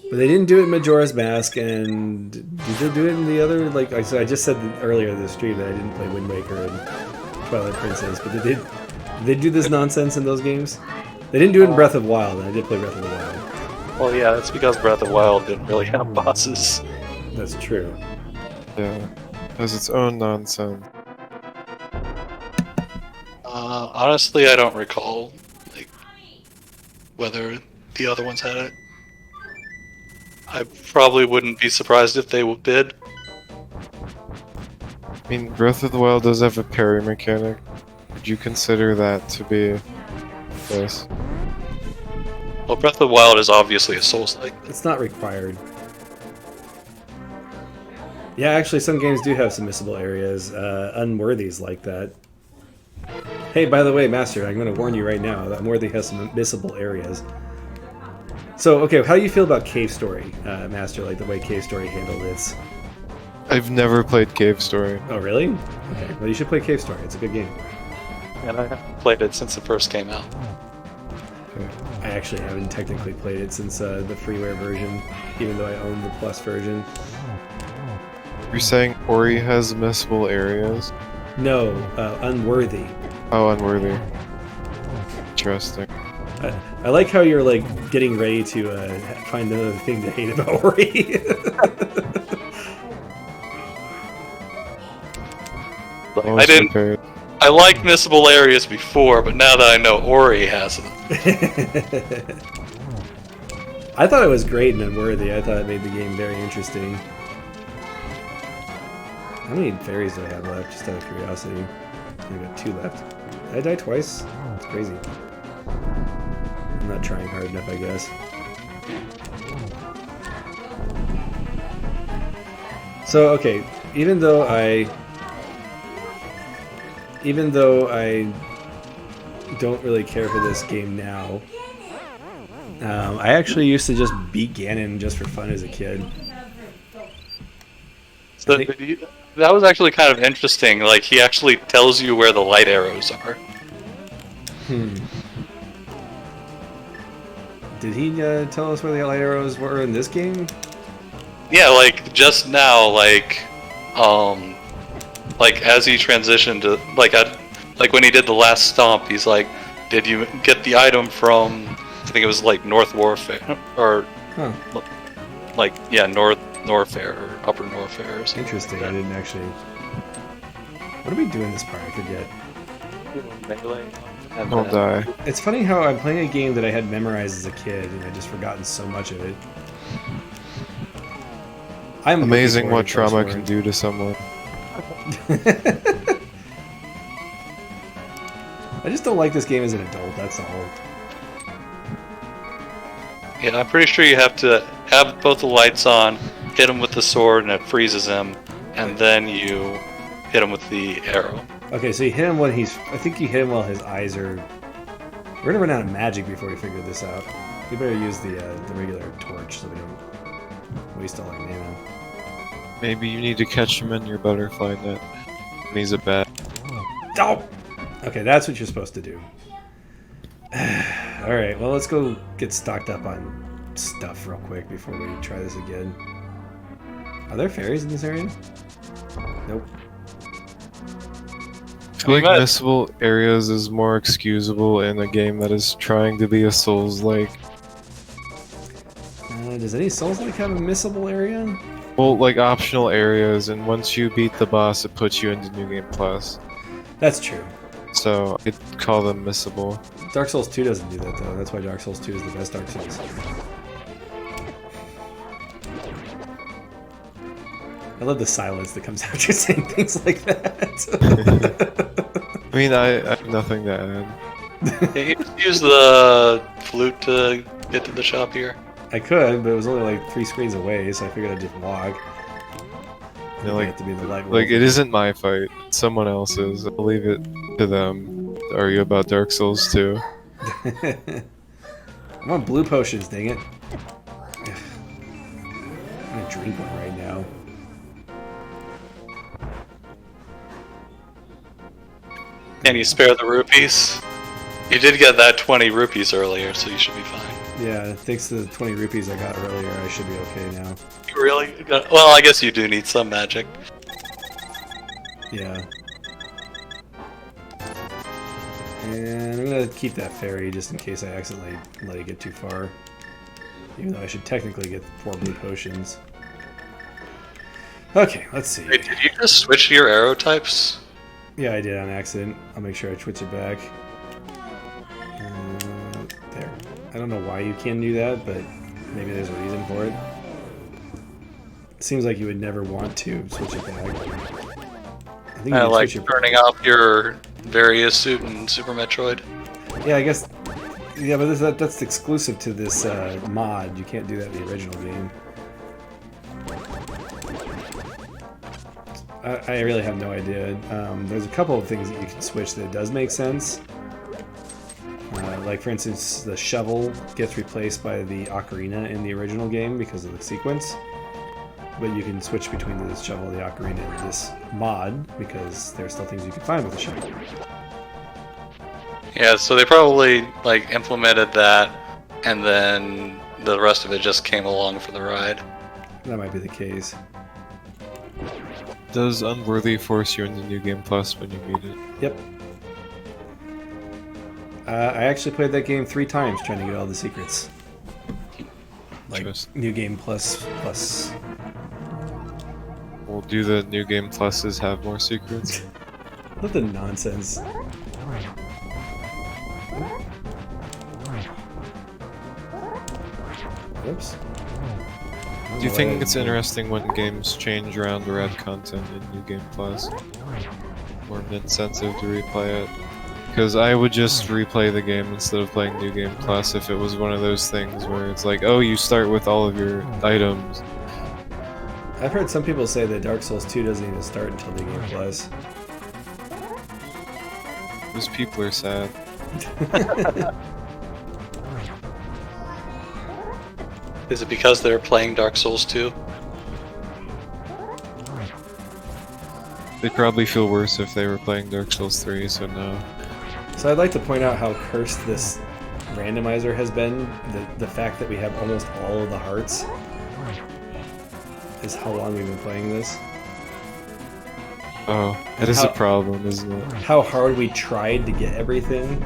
But they didn't do it in Majora's Mask, and did they do it in the other? Like I just said earlier in the stream that I didn't play Wind Waker and Twilight Princess, but did they do this nonsense in those games? They didn't do it in Breath of the Wild, and I did play Breath of the Wild. Well, yeah, that's because Breath of the Wild didn't really have bosses. That's true. Yeah, it has its own nonsense. Honestly, I don't recall whether the other ones had it. I probably wouldn't be surprised if they did. I mean, Breath of the Wild does have a parry mechanic. Would you consider that to be this? Well, Breath of the Wild is obviously a Souls-like. It's not required. Yeah, actually, some games do have some missable areas. Unworthy's like that. Hey, by the way, Master, I'm going to warn you right now that Unworthy has some missable areas. So, okay, how do you feel about Cave Story, Master, like the way Cave Story handled its... I've never played Cave Story. Oh, really? Okay, well, you should play Cave Story. It's a good game. And I haven't played it since it first came out. Okay. I actually haven't technically played it since the freeware version, even though I own the Plus version. You're saying Ori has missable areas? No, Unworthy. Oh, unworthy. Interesting. I like how you're like getting ready to find another thing to hate about Ori. I didn't. Prepared. I liked missable areas before, but now that I know Ori has them. I thought it was great and Unworthy. I thought it made the game very interesting. How many fairies do I have left? Just out of curiosity. I got 2 left. Did I die twice? It's crazy. I'm not trying hard enough, I guess. So, okay, even though I don't really care for this game now, I actually used to just beat Ganon just for fun as a kid. So that was actually kind of interesting. Like, he actually tells you where the light arrows are. Did he tell us where the light arrows were in this game? Yeah, like just now, like as he transitioned to like when he did the last stomp, he's like, "Did you get the item from?" I think it was like North Warfare or like North Norfair or Upper Norfair or something. Interesting. I didn't actually. What do we do in this part? I forget. Melee. Don't die. It's funny how I'm playing a game that I had memorized as a kid, and I've just forgotten so much of it. I'm Amazing what looking forward trauma to can do to someone. I just don't like this game as an adult, that's all. Yeah, I'm pretty sure you have to have both the lights on, hit him with the sword, and it freezes him, and then you hit him with the arrow. Okay, so you hit him when he's... I think you hit him while his eyes are... We're gonna run out of magic before we figure this out. We better use the regular torch so we don't waste all our mana. Maybe you need to catch him in your butterfly net. And he's a bat. Oh! Okay, that's what you're supposed to do. Alright, well let's go get stocked up on stuff real quick before we try this again. Are there fairies in this area? Nope. I feel like missable areas is more excusable in a game that is trying to be a Souls-like. Does any Souls-like have a missable area? Well, like optional areas, and once you beat the boss, it puts you into New Game Plus. That's true. So I'd call them missable. Dark Souls 2 doesn't do that though. That's why Dark Souls 2 is the best Dark Souls. I love the silence that comes after saying things like that. I mean, I have nothing to add. You can use the flute to get to the shop here. I could, but it was only like 3 screens away, so I figured I'd just walk. You know, Have to be the light like wolf. it isn't my fight; it's someone else's. I'll leave it to them to argue about Dark Souls 2. I want blue potions, dang it. Ugh. I'm gonna drink one right now. Can you spare the rupees? You did get that 20 rupees earlier, so you should be fine. Yeah, thanks to the 20 rupees I got earlier, I should be okay now. You really got... Well, I guess you do need some magic. Yeah. And I'm gonna keep that fairy just in case I accidentally let it get too far. Even though I should technically get 4 blue potions. Okay, let's see. Wait, did you just switch your arrow types? Yeah, I did on accident. I'll make sure I switch it back. There. I don't know why you can do that, but maybe there's a reason for it. It seems like you would never want to switch it back. I think I you like switch it. turning off your various suit in Super Metroid. Yeah, I guess. Yeah, but that's exclusive to this mod. You can't do that in the original game. I really have no idea. There's a couple of things that you can switch that does make sense. Like, for instance, the shovel gets replaced by the ocarina in the original game because of the sequence. But you can switch between the shovel, the ocarina, and this mod because there are still things you can find with the shovel. Yeah, so they probably like implemented that, and then the rest of it just came along for the ride. That might be the case. Does Unworthy force you into New Game Plus when you beat it? Yep. I actually played that game 3 times trying to get all the secrets. Like New Game Plus. Well, do the New Game Pluses have more secrets? What the nonsense. Oops. Do you think it's interesting when games change around or add content in New Game Plus? Or an incentive to replay it? Because I would just replay the game instead of playing New Game Plus if it was one of those things where it's like, oh, you start with all of your items. I've heard some people say that Dark Souls 2 doesn't even start until New Game Plus. Those people are sad. Is it because they're playing Dark Souls 2? They'd probably feel worse if they were playing Dark Souls 3, so no. So I'd like to point out how cursed this randomizer has been. The fact that we have almost all of the hearts is how long we've been playing this. Oh, that is a problem, isn't it? How hard we tried to get everything.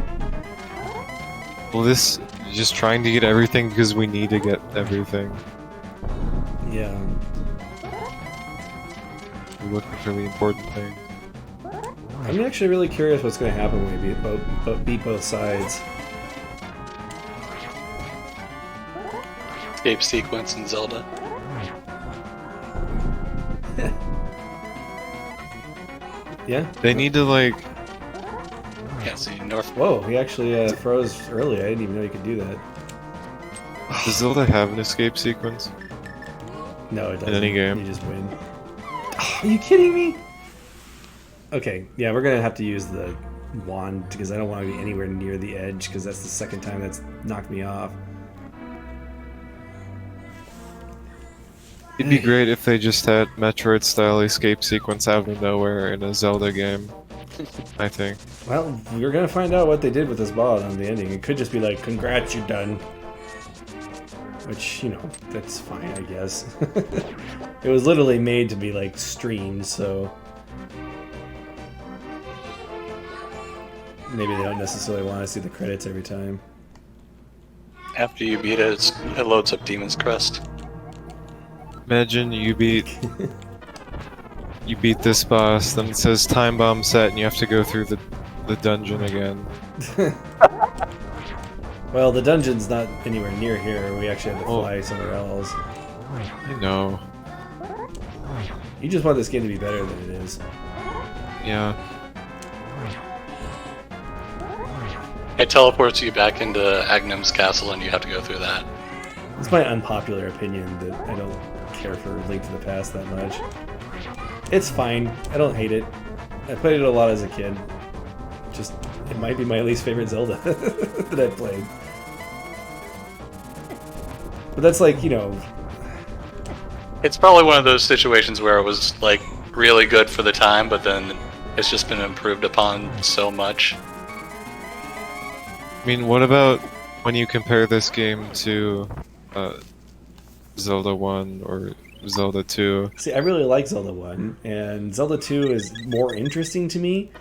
Well, this just trying to get everything because we need to get everything. Yeah. We're looking for the important thing. I'm actually really curious what's going to happen when we beat both sides. Escape sequence in Zelda. Yeah? They need to, like... Can't see North. Whoa, he actually froze early. I didn't even know he could do that. Does Zelda have an escape sequence? No, it doesn't. In any game? You just win. Oh, are you kidding me? Okay, yeah, we're gonna have to use the wand because I don't want to be anywhere near the edge because that's the second time that's knocked me off. It'd be great if they just had Metroid-style escape sequence out of nowhere in a Zelda game. I think. Well, we're gonna find out what they did with this boss on the ending. It could just be like, "Congrats, you're done," which, you know, that's fine, I guess. It was literally made to be like streamed, so maybe they don't necessarily want to see the credits every time. After you beat it, it loads up Demon's Crest. Imagine you beat this boss, then it says time bomb set, and you have to go through the dungeon again. Well, the dungeon's not anywhere near here. We actually have to fly somewhere else. I know. You just want this game to be better than it is. Yeah. It teleports you back into Agnum's castle, and you have to go through that. It's my unpopular opinion that I don't care for Link to the Past that much. It's fine. I don't hate it. I played it a lot as a kid. Just, it might be my least favorite Zelda that I've played. But that's like, you know... It's probably one of those situations where it was, like, really good for the time, but then it's just been improved upon so much. I mean, what about when you compare this game to Zelda 1 or Zelda 2? See, I really like Zelda 1, and Zelda 2 is more interesting to me.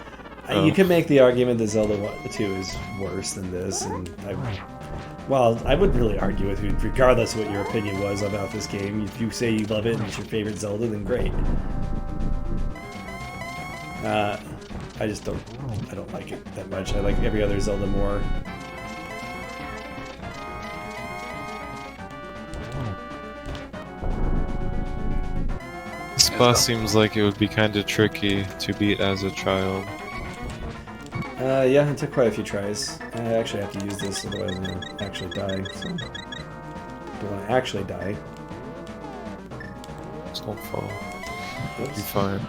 You can make the argument that Zelda 2 is worse than this, and I would really argue with you, regardless of what your opinion was about this game. If you say you love it and it's your favorite Zelda, then great. I just don't like it that much. I like every other Zelda more. This boss seems like it would be kind of tricky to beat as a child. Yeah, it took quite a few tries. I actually have to use this, otherwise I'm gonna actually die. So, don't want to actually die. Just don't fall. Oops. You'll be fine.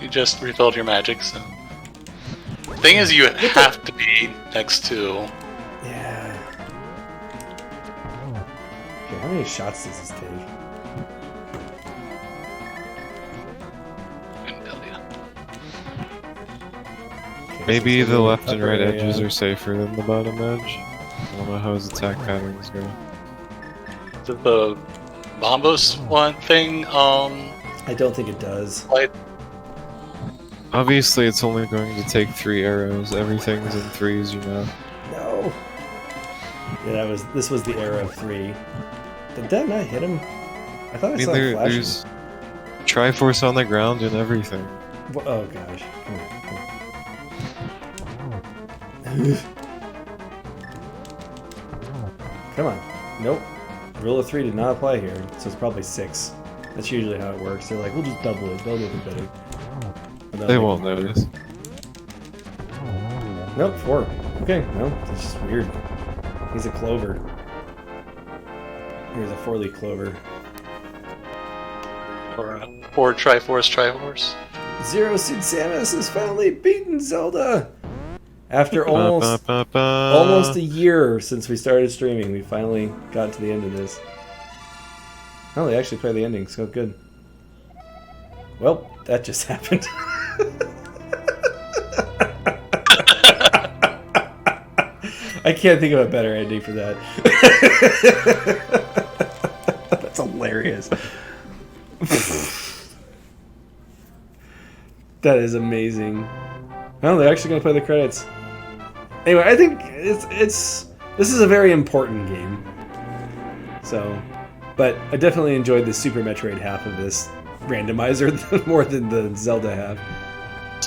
You just refilled your magic, so... The thing is, you have to be next to... Yeah. Okay, how many shots does this take? I couldn't tell you. Maybe the left and right upper, edges yeah. are safer than the bottom edge. I don't know how his attack patterns go. Did the Bombos one thing, I don't think it does. like, Obviously, it's only going to take 3 arrows. Everything's in 3s, you know. No. Yeah, this was the era of 3. Did that not hit him? I thought I, I mean, saw it flashing. there's Triforce on the ground and everything. Oh gosh. Come on. Come on. Nope. Rule of 3 did not apply here, so it's probably 6. That's usually how it works. They're like, we'll just double it. They'll make it better. They won't notice. Nope, 4. Okay, no, that's just weird. He's a clover. Here's a 4-leaf clover. or Triforce. Zero Suit Samus has finally beaten Zelda! After almost a year since we started streaming, we finally got to the end of this. Oh, they actually play the ending, so good. Well, that just happened. I can't think of a better ending for that. That's hilarious. That is amazing. Oh, they're actually going to play the credits. Anyway, I think this is a very important game. So, but I definitely enjoyed the Super Metroid half of this randomizer more than the Zelda half.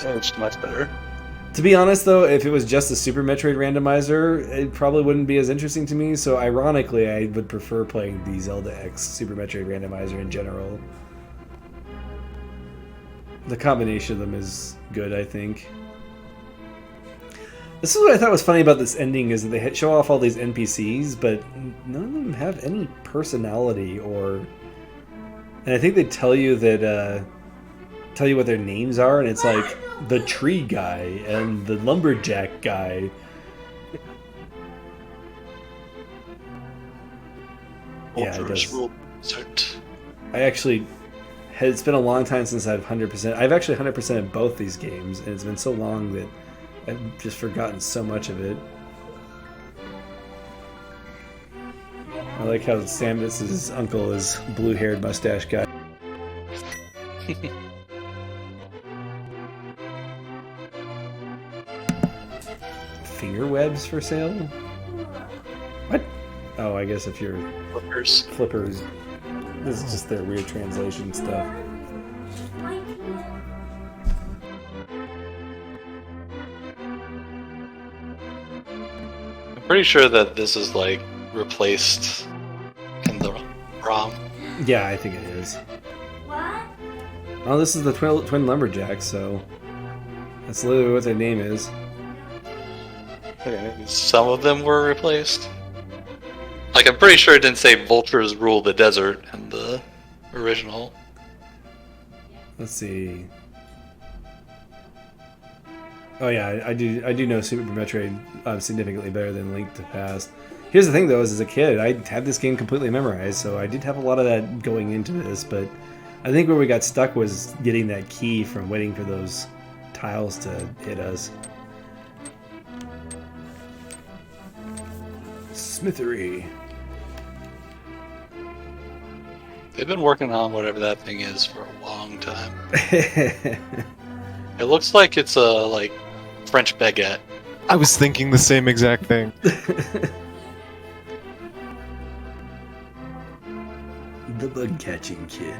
It's much better. To be honest, though, if it was just a Super Metroid randomizer, it probably wouldn't be as interesting to me. So, ironically, I would prefer playing the Zelda X Super Metroid randomizer in general. The combination of them is good, I think. This is what I thought was funny about this ending, is that they show off all these NPCs, but none of them have any personality or... And I think they tell you that, tell you what their names are, and it's like the tree guy and the lumberjack guy. Yeah, it does. I actually... It's been a long time since I've 100%... I've actually 100%ed both these games, and it's been so long that I've just forgotten so much of it. I like how Samus's uncle is blue-haired mustache guy. Finger webs for sale? What? Oh, I guess if you're... Flippers. This is just their weird translation stuff. I'm pretty sure that this is like replaced in the ROM. Yeah, I think it is. Oh, this is the twin lumberjacks, so that's literally what their name is. Okay, some of them were replaced. Like, I'm pretty sure it didn't say vultures rule the desert in the original. Let's see. Oh yeah, I do know Super Metroid significantly better than Link to the Past. Here's the thing, though, is as a kid, I had this game completely memorized, so I did have a lot of that going into this, but I think where we got stuck was getting that key from waiting for those tiles to hit us. Smithery. They've been working on whatever that thing is for a long time. It looks like it's a, like, French baguette. I was thinking the same exact thing. The bug-catching kid.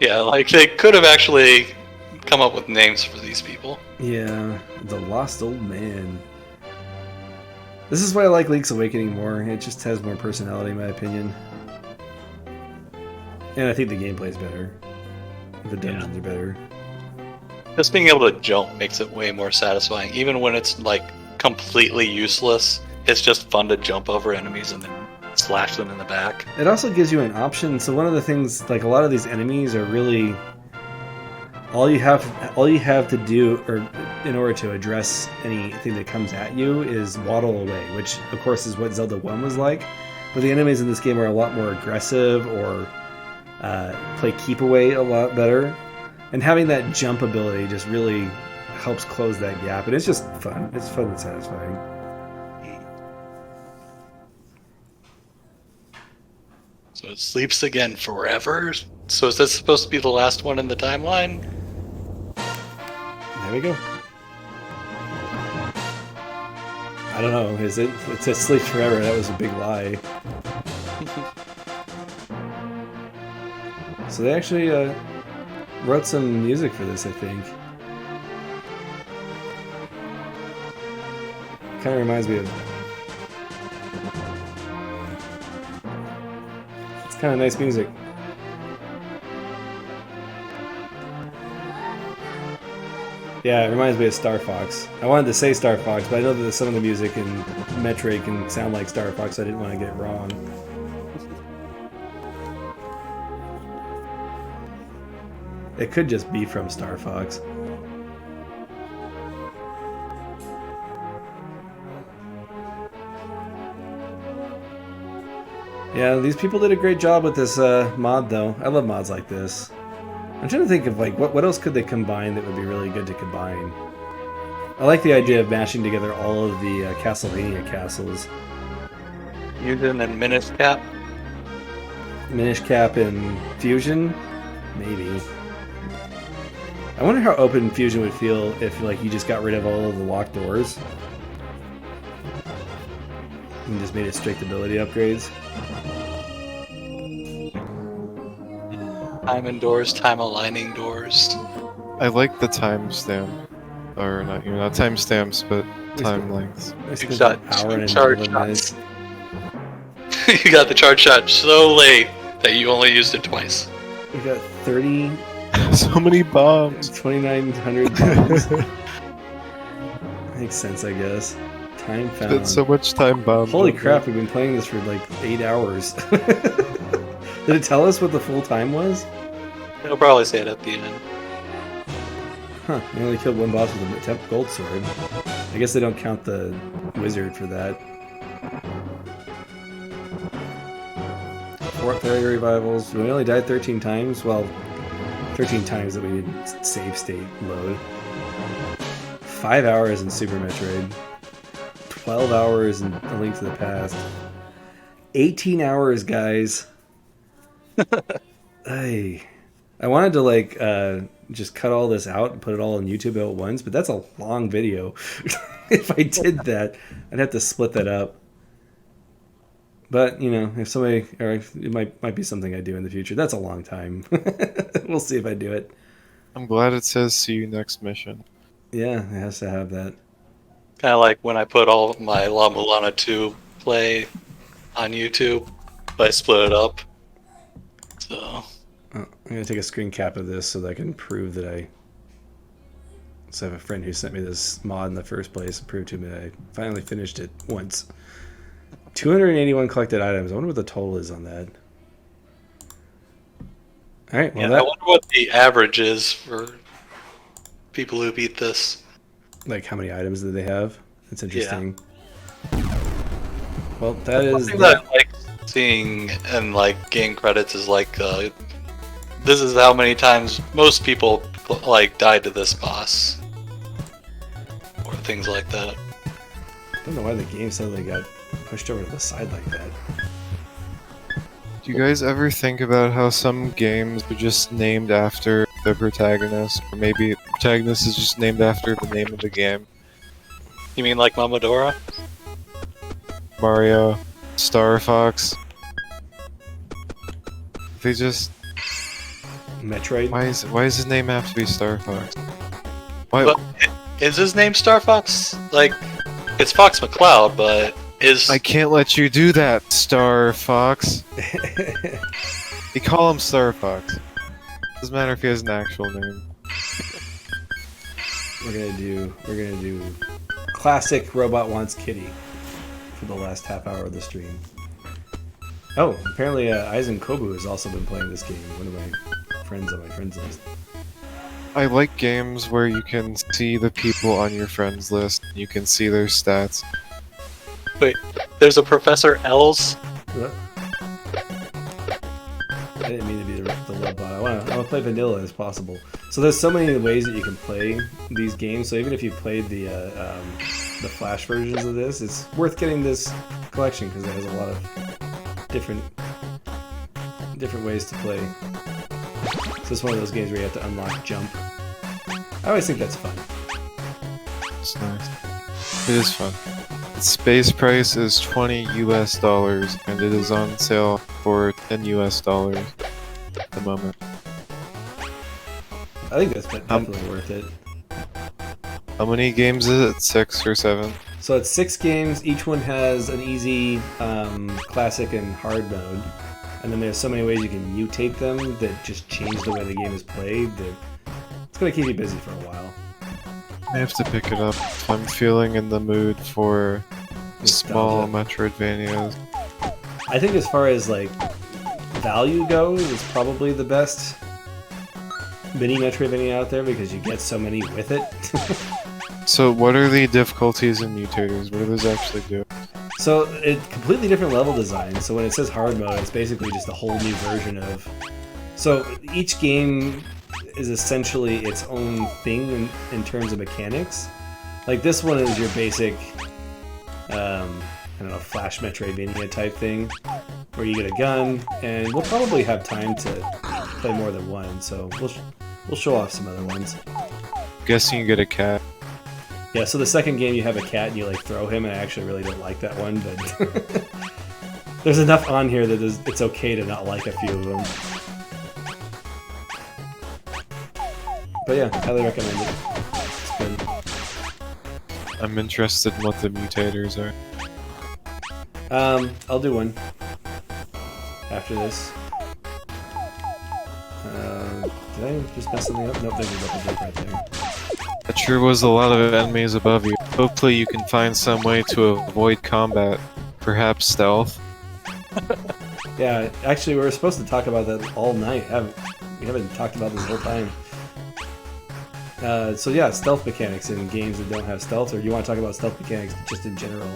Yeah, like, they could have actually come up with names for these people. Yeah, the lost old man. This is why I like Link's Awakening more. It just has more personality, in my opinion. And I think the gameplay's better. The dungeons are better. Just being able to jump makes it way more satisfying. Even when it's, like, completely useless, it's just fun to jump over enemies and then slash them in the back. It also gives you an option. So one of the things, like, a lot of these enemies are really... All you have to do, or in order to address anything that comes at you, is waddle away, which of course is what Zelda 1 was like. But the enemies in this game are a lot more aggressive, or play keep away a lot better. And having that jump ability just really helps close that gap. And it's just fun. It's fun and satisfying. So it sleeps again forever? So is this supposed to be the last one in the timeline? There we go. I don't know. Is it? It says sleeps forever. That was a big lie. So they actually wrote some music for this, I think. Kind of reminds me of. It's kind of nice music. Yeah, it reminds me of Star Fox. I wanted to say Star Fox, but I know that some of the music in Metroid can sound like Star Fox, so I didn't want to get it wrong. It could just be from Star Fox. Yeah, these people did a great job with this mod, though. I love mods like this. I'm trying to think of like what else could they combine that would be really good to combine. I like the idea of mashing together all of the Castlevania castles. Fusion and Minish Cap? Minish Cap and Fusion? Maybe. I wonder how open Fusion would feel if like you just got rid of all of the locked doors. And just made it strict ability upgrades. Time indoors, time aligning doors. I like the timestamp. Or not, not timestamps, but time lengths. I spent You got an hour and 11 charge minutes. shots. You got the charge shot so late that you only used it twice. We got 30, So many bombs. 2,900 bombs. Makes sense, I guess. Time found. Spent so much time bombs. Holy crap, we've been playing this for like 8 hours. Did it tell us what the full time was? It'll probably say it at the end. Huh, we only killed one boss with a temp gold sword. I guess they don't count the wizard for that. 4 fairy revivals. We only died 13 times. Well, 13 times that we did save state load. 5 hours in Super Metroid. 12 hours in A Link to the Past. 18 hours, guys. I wanted to like just cut all this out and put it all on YouTube at once, but that's a long video. If I did that, I'd have to split that up. But you know, if somebody, or it might be something I do in the future. That's a long time. We'll see if I do it. I'm glad it says see you next mission. Yeah, it has to have that. Kind of like when I put all of my La Mulana 2 play on YouTube, but I split it up. So Oh, I'm gonna take a screen cap of this so that I can prove that I. So I have a friend who sent me this mod in the first place and proved to me that I finally finished it once. 281 collected items. I wonder what the total is on that. All right. Well, yeah, I wonder what the average is for people who beat this. like how many items do they have? That's interesting. Well, that is. Something that I like seeing and like game credits is like this is how many times most people like died to this boss or things like that. I don't know why the game suddenly got pushed over to the side like that. Do you guys ever think about how some games are just named after the protagonist? Or maybe the protagonist is just named after the name of the game? You mean like Mamadora? Mario, Star Fox. They just... Metroid. Why does his name have to be Star Fox? Why? But is his name Star Fox? Like, it's Fox McCloud, but is... I can't let you do that, Star Fox. You call him Star Fox. Doesn't matter if he has an actual name. We're gonna do classic Robot Wants Kitty for the last half hour of the stream. Oh, apparently Aizen Kobu has also been playing this game. One of my friends on my friends list. I like games where you can see the people on your friends list. You can see their stats. Wait, there's a Professor L's? What? I didn't mean to be the love bot. I want to play vanilla as possible. So there's so many ways that you can play these games. So even if you played the Flash versions of this, it's worth getting this collection because it has a lot of different ways to play. So it's one of those games where you have to unlock jump. I always think that's fun. It's nice. It is fun. Its base price is $20 US, and it is on sale for $10 US at the moment. I think that's definitely worth it. How many games is it? 6 or 7? So it's 6 games. Each one has an easy, classic, and hard mode. And then there's so many ways you can mutate them that just change the way the game is played. It's going to keep you busy for a while. I have to pick it up if I'm feeling in the mood for small Metroidvanias. I think as far as like value goes, it's probably the best mini Metroidvania out there because you get so many with it. So what are the difficulties and mutators? What do those actually do? So it's completely different level design. So when it says hard mode, it's basically just a whole new version of... So each game is essentially its own thing in terms of mechanics. Like this one is your basic, I don't know, Flash Metroidvania type thing, where you get a gun, and we'll probably have time to play more than one, so we'll show off some other ones. Guessing you get a cat. Yeah, so the second game you have a cat and you like throw him, and I actually really don't like that one, but there's enough on here that it's okay to not like a few of them. But yeah, highly recommend it. It's good. I'm interested in what the mutators are. I'll do one after this. Did I just mess something up? Nope, there's a double jump right there. That sure was a lot of enemies above you. Hopefully you can find some way to avoid combat. Perhaps stealth. Yeah, actually we were supposed to talk about that all night. We haven't talked about this the whole time. So yeah, stealth mechanics in games that don't have stealth, or do you want to talk about stealth mechanics just in general?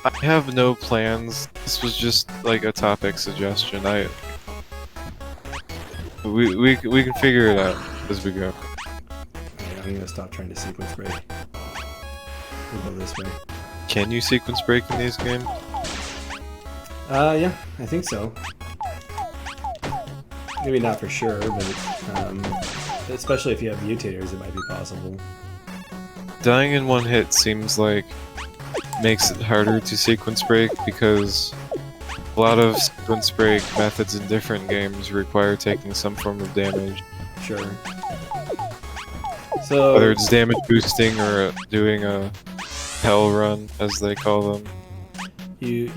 I have no plans. This was just like a topic suggestion. We can figure it out as we go. Yeah, I'm gonna stop trying to sequence break. We'll go this way. Can you sequence break in these games? Yeah, I think so. Maybe not for sure, but especially if you have mutators, it might be possible. Dying in one hit seems like makes it harder to sequence break because a lot of sequence break methods in different games require taking some form of damage. Sure. So whether it's damage boosting or doing a hell run, as they call them. You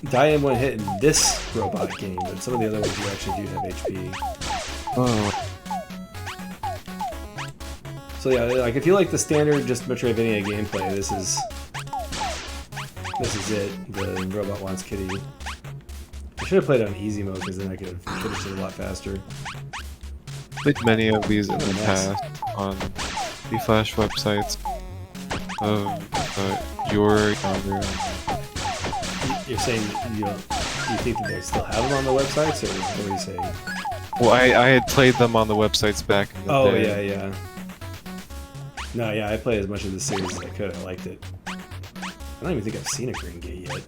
die in one hit in this robot game, but some of the other ones you actually do have HP. Oh. So yeah, like if you like the standard just Metroidvania gameplay, this is it. The robot wants kitty. I should have played on easy mode because then I could have finished it a lot faster. Played many of these in the past on the Flash websites of your younger. You're saying you think that they still have them on the websites, or what are you saying? Well, I had played them on the websites back in the day. Oh yeah. No, yeah, I played as much of the series as I could. I liked it. I don't even think I've seen a Green Gate yet.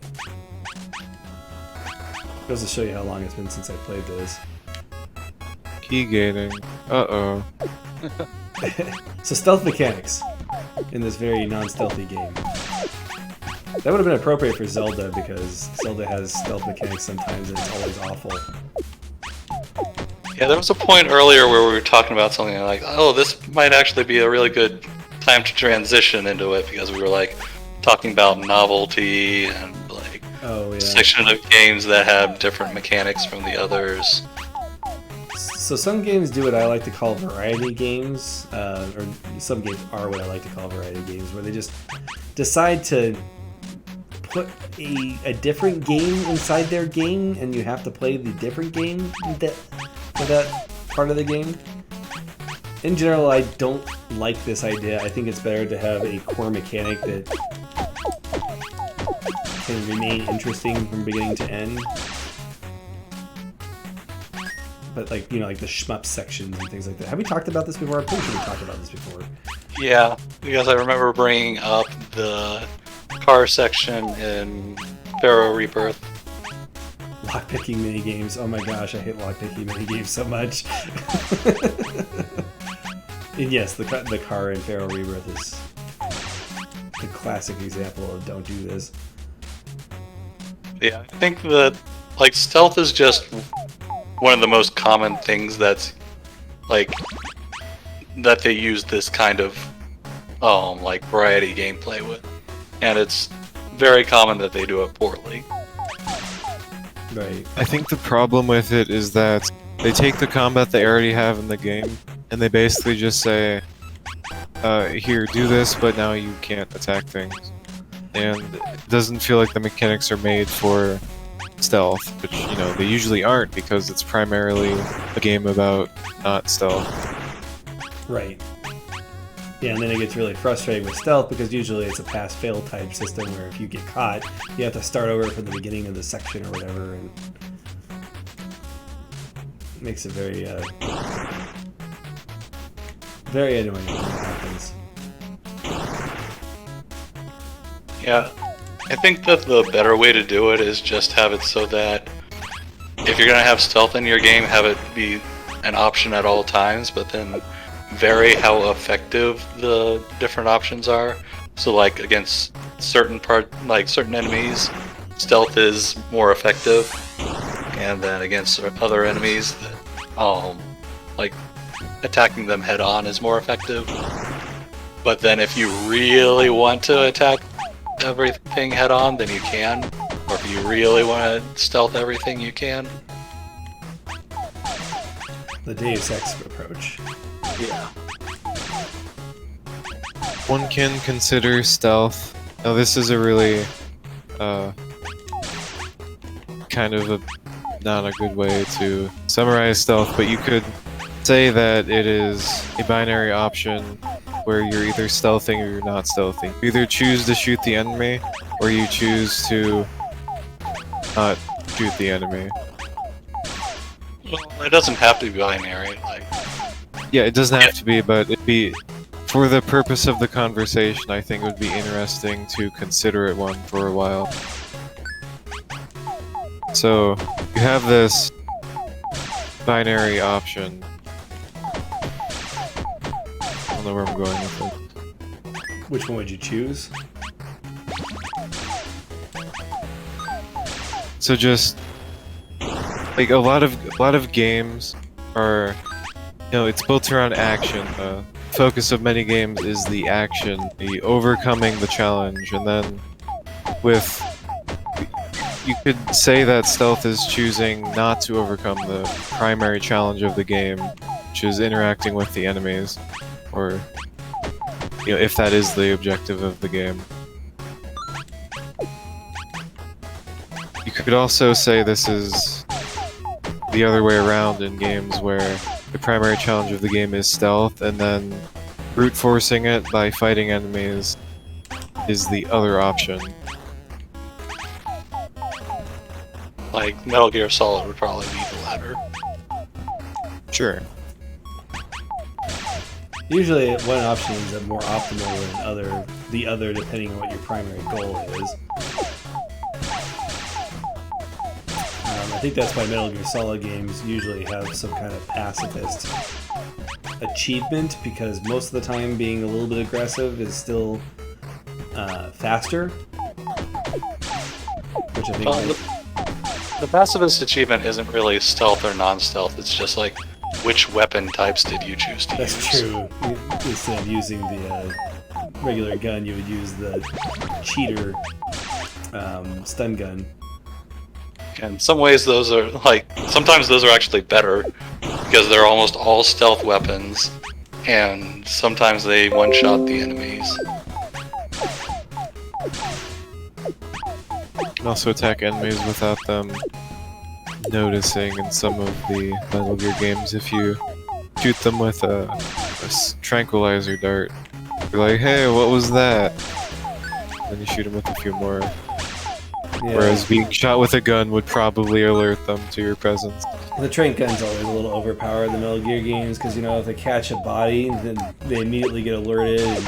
Goes to show you how long it's been since I played this. Key gating. Uh-oh. So stealth mechanics in this very non-stealthy game. That would have been appropriate for Zelda because Zelda has stealth mechanics sometimes and it's always awful. Yeah, there was a point earlier where we were talking about something like, oh, this might actually be a really good time to transition into it because we were like talking about novelty and like section of games that have different mechanics from the others. So some games do what I like to call variety games, or some games are what I like to call variety games, where they just decide to put a different game inside their game, and you have to play the different game for that part of the game. In general, I don't like this idea. I think it's better to have a core mechanic that can remain interesting from beginning to end. but like like the shmup sections and things like that. Have we talked about this before? I'm pretty sure we talked about this before. Yeah, because I remember bringing up the car section in Pharaoh Rebirth. Lockpicking mini games. Oh my gosh, I hate lockpicking mini games so much. And yes, the car in Pharaoh Rebirth is the classic example of don't do this. Yeah, I think that like stealth is just one of the most common things that's like that they use this kind of like variety gameplay with, and it's very common that they do it poorly. Right. I think the problem with it is that they take the combat they already have in the game, and they basically just say, here, do this, but now you can't attack things. And it doesn't feel like the mechanics are made for stealth, which, they usually aren't, because it's primarily a game about not stealth. Right. Yeah, and then it gets really frustrating with stealth, because usually it's a pass-fail type system where if you get caught, you have to start over from the beginning of the section or whatever, and it makes it very, very annoying when that happens. Yeah, I think that the better way to do it is just have it so that if you're gonna have stealth in your game, have it be an option at all times, but then vary how effective the different options are. So like against certain enemies, stealth is more effective, and then against other enemies, like attacking them head on is more effective. But then if you really want to attack everything head on, then you can. Or if you really want to stealth everything, you can. The Deus Ex approach. Yeah. One can consider stealth. Now, this is a really kind of not a good way to summarize stealth, but you could say that it is a binary option where you're either stealthing or you're not stealthing. You either choose to shoot the enemy, or you choose to not shoot the enemy. Well, it doesn't have to be binary. Like, yeah, it doesn't have to be, but it'd be, for the purpose of the conversation, I think it would be interesting to consider it one for a while. So, you have this binary option. I don't know where I'm going with it. Which one would you choose? So just like a lot of games are, it's built around action. The focus of many games is the action, the overcoming the challenge, and then you could say that stealth is choosing not to overcome the primary challenge of the game, which is interacting with the enemies, or if that is the objective of the game. You could also say this is the other way around in games where the primary challenge of the game is stealth, and then brute forcing it by fighting enemies is the other option. Like Metal Gear Solid would probably be the latter. Sure. Usually one option is more optimal than the other depending on what your primary goal is. I think that's why Metal Gear Solid games usually have some kind of pacifist achievement, because most of the time being a little bit aggressive is still faster. Which I think the pacifist achievement isn't really stealth or non-stealth, it's just like which weapon types did you choose to use. That's true. Instead of using the regular gun, you would use the cheater stun gun. In some ways those are, sometimes those are actually better, because they're almost all stealth weapons, and sometimes they one-shot the enemies. You can also attack enemies without them noticing in some of the Metal Gear games. If you shoot them with a tranquilizer dart, you're like, hey, what was that? Then you shoot them with a few more. Yeah. Whereas being shot with a gun would probably alert them to your presence. The trank gun's always a little overpowered in the Metal Gear games because, you know, if they catch a body, then they immediately get alerted and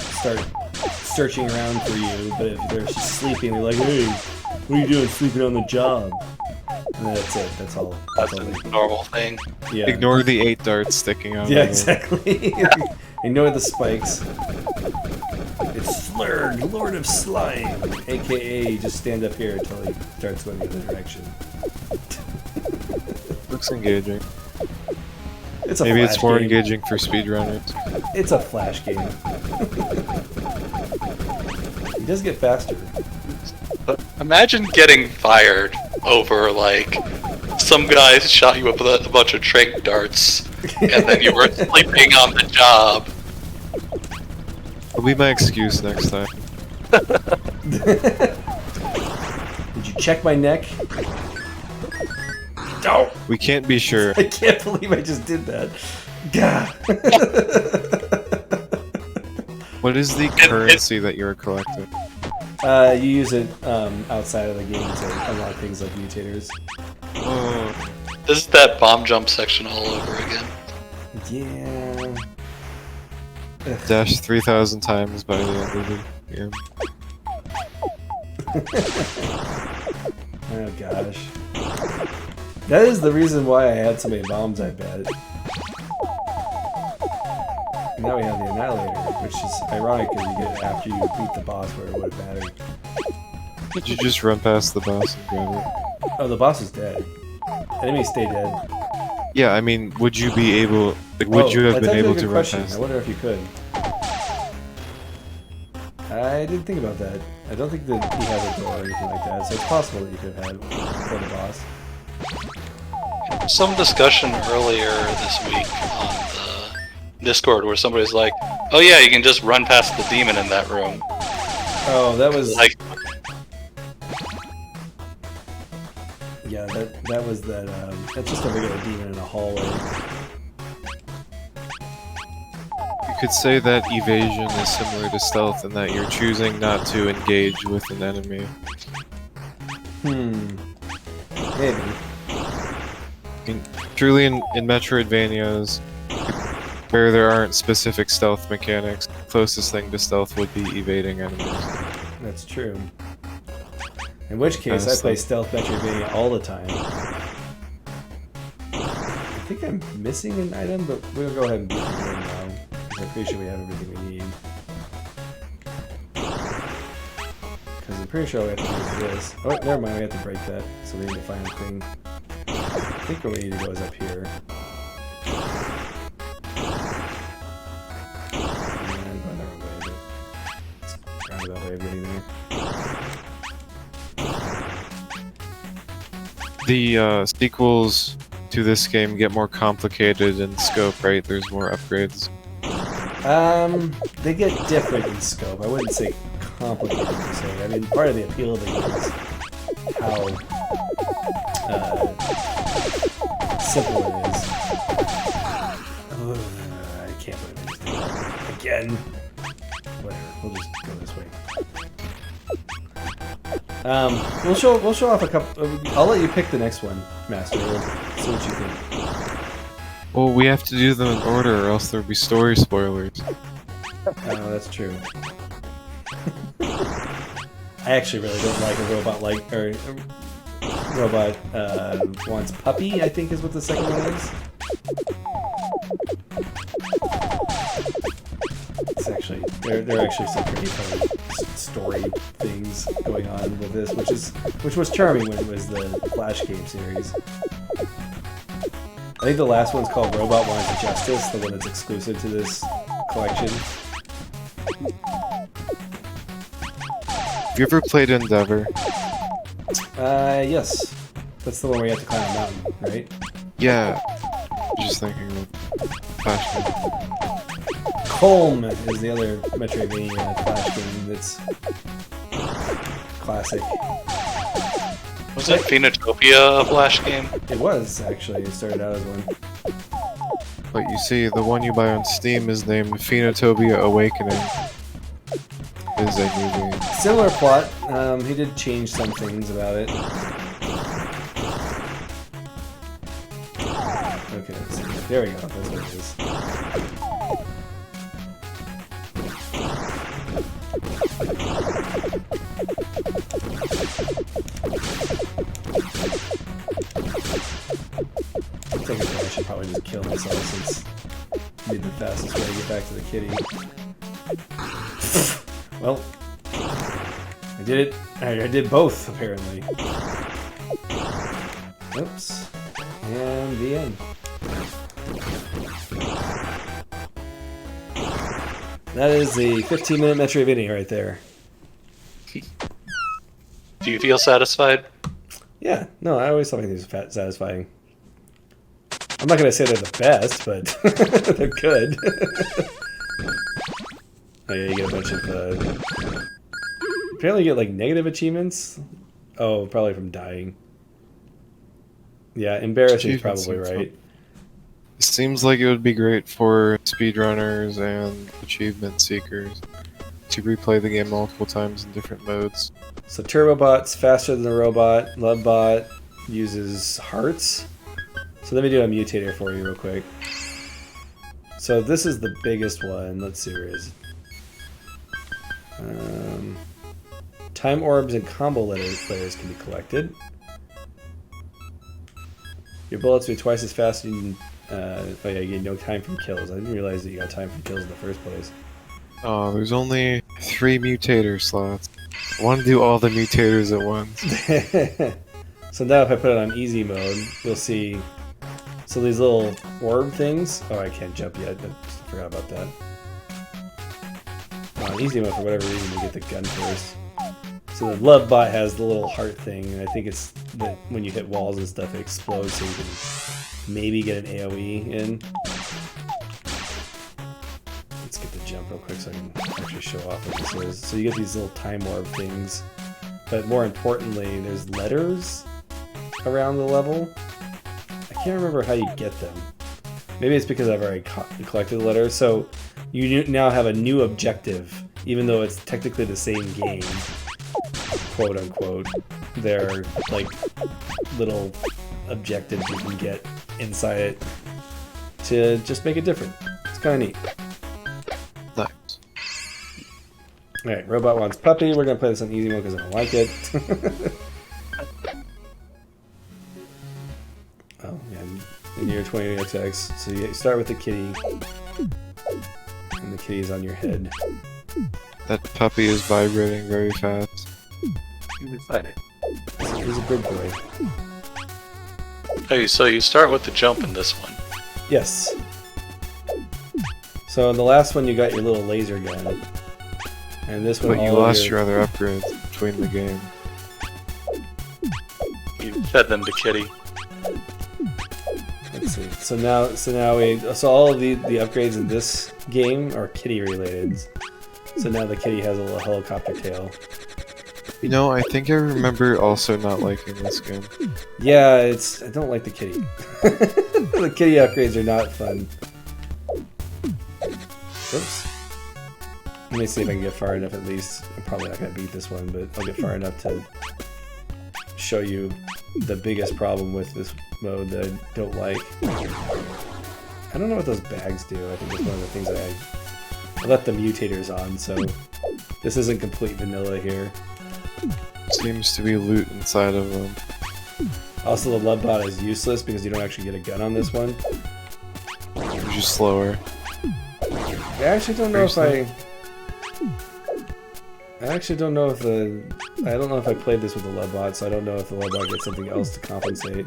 start searching around for you. But if they're just sleeping, they're like, hey, what are you doing sleeping on the job? And that's it. That's all. That's a normal thing. Yeah. Ignore the 8 darts sticking out. Yeah, of it. exactly. Ignore the spikes. It's Slurg, Lord of Slime, aka just stand up here until he starts going the other direction. Looks engaging. It's a Maybe flash it's more game. engaging for speedrunners. It's a flash game. He does get faster. But imagine getting fired over, like, some guy shot you with a bunch of trank darts, and then you were sleeping on the job. It'll be my excuse next time. Did you check my neck? No! We can't be sure. I can't believe I just did that. God. What is the currency that you're collecting? You use it outside of the game to unlock things like mutators. Oh, This is that bomb jump section all over again. Yeah. dash 3,000 times by the end of the game. Oh gosh. That is the reason why I had so many bombs, I bet. Now we have the Annihilator, which is ironic because you get it after you beat the boss where it would have mattered. Did you just run past the boss and grab it? Oh, the boss is dead. Enemies stay dead. Yeah, I mean, would you be able... Like, would you have that's been actually a able good to run question. past I it? wonder if you could. I didn't think about that. I don't think that he had a door or anything like that, so it's possible that you could have had for the boss. Some discussion earlier this week on the Discord where somebody's like, "Oh yeah, you can just run past the demon in that room." Oh, that was Like, yeah, that was that. That's just a regular demon in a hallway. You could say that evasion is similar to stealth in that you're choosing not to engage with an enemy. Maybe. Truly, in Metroidvanias, where there aren't specific stealth mechanics, the closest thing to stealth would be evading enemies. That's true. In which case, I play stealth Metroidvania all the time. I think I'm missing an item, but we'll go ahead and beat the game now. I'm pretty sure we have everything we need. Because I'm pretty sure all we have to do is this. Oh, never mind, we have to break that. So we need to find a thing. I think where we need to go is up here. And go another way, but it's a roundabout way of getting there. The sequels to this game get more complicated in scope, right? There's more upgrades. They get different in scope. I wouldn't say complicated per se. I mean, part of the appeal of the game is how simple it is. I can't believe I just did that again. Whatever. We'll just go this way. We'll show off a couple. I'll let you pick the next one, Master. We'll see what you think. Well, we have to do them in order, or else there'll be story spoilers. Oh, that's true. I actually really don't like a robot robot wants puppy, I think is what the second one is. It's actually there are actually some pretty funny story things going on with this, which was charming when it was the Flash game series. I think the last one's called Robot Wants Justice, the one that's exclusive to this collection. Have you ever played Endeavor? Yes. That's the one where you have to climb a mountain, right? Yeah. Just thinking of Flash game. Colm is the other Metroidvania Flash game that's classic. was it Phoenotopia a Flash game? It was, actually. It started out as one. But you see, the one you buy on Steam is named Phoenotopia Awakening. Is a new game. Similar plot. He did change some things about it. There we go. That's what it is. I think I should probably just kill myself since it'd be the fastest way to get back to the kitty. Well, I did it. I did both, apparently. Oops. And the end. That is the 15-minute Metroidvania right there. Do you feel satisfied? Yeah, no, I always find these satisfying. I'm not going to say they're the best, but they're good. Oh yeah, you get a bunch of... apparently you get, like, negative achievements. Oh, probably from dying. Yeah, embarrassing is probably right. It seems like it would be great for speedrunners and achievement seekers to replay the game multiple times in different modes. So Turbobot's faster than the robot. Lovebot uses hearts. So let me do a mutator for you real quick. So this is the biggest one. Let's see, where is it? Time orbs and combo layers can be collected. Your bullets will be twice as fast as you can, oh yeah, you get no time from kills. I didn't realize that you got time from kills in the first place. Oh, there's only 3 mutator slots. I want to do all the mutators at once. So now if I put it on easy mode, you'll see... So these little orb things... Oh, I can't jump yet. I forgot about that. On easy mode, for whatever reason, you get the gun first. So the Lovebot has the little heart thing, and I think it's that when you hit walls and stuff, it explodes, so you can maybe get an AoE in. Let's get the jump real quick so I can actually show off what this is. So you get these little time orb things, but more importantly, there's letters around the level. I can't remember how you get them. Maybe it's because I've already collected the letters. So you now have a new objective, even though it's technically the same game, quote unquote. They're like little objectives you can get inside it to just make it different. It's kind of neat. Nice. Alright, Robot wants puppy. We're going to play this on easy mode because I don't like it. Oh, yeah. And you're 20XX. So you start with the kitty. And the kitty's on your head. That puppy is vibrating very fast. You can fight it. He's a good boy. Hey, so you start with the jump in this one. Yes. So in the last one you got your little laser gun. And this one But you lost your other upgrades between the game. You fed them to Kitty. Let's see. So now all of the upgrades in this game are kitty related. So now the kitty has a little helicopter tail. You know, I think I remember also not liking this game. Yeah, I don't like the kitty. The kitty upgrades are not fun. Oops. Let me see if I can get far enough at least. I'm probably not going to beat this one, but I'll get far enough to show you the biggest problem with this mode that I don't like. I don't know what those bags do. I think it's one of the things that I left the mutators on, so this isn't complete vanilla here. Seems to be loot inside of them. Also, the Lovebot is useless because you don't actually get a gun on this one. It's just slower. I actually don't know if I don't know if I played this with the Lovebot, so I don't know if the Lovebot gets something else to compensate.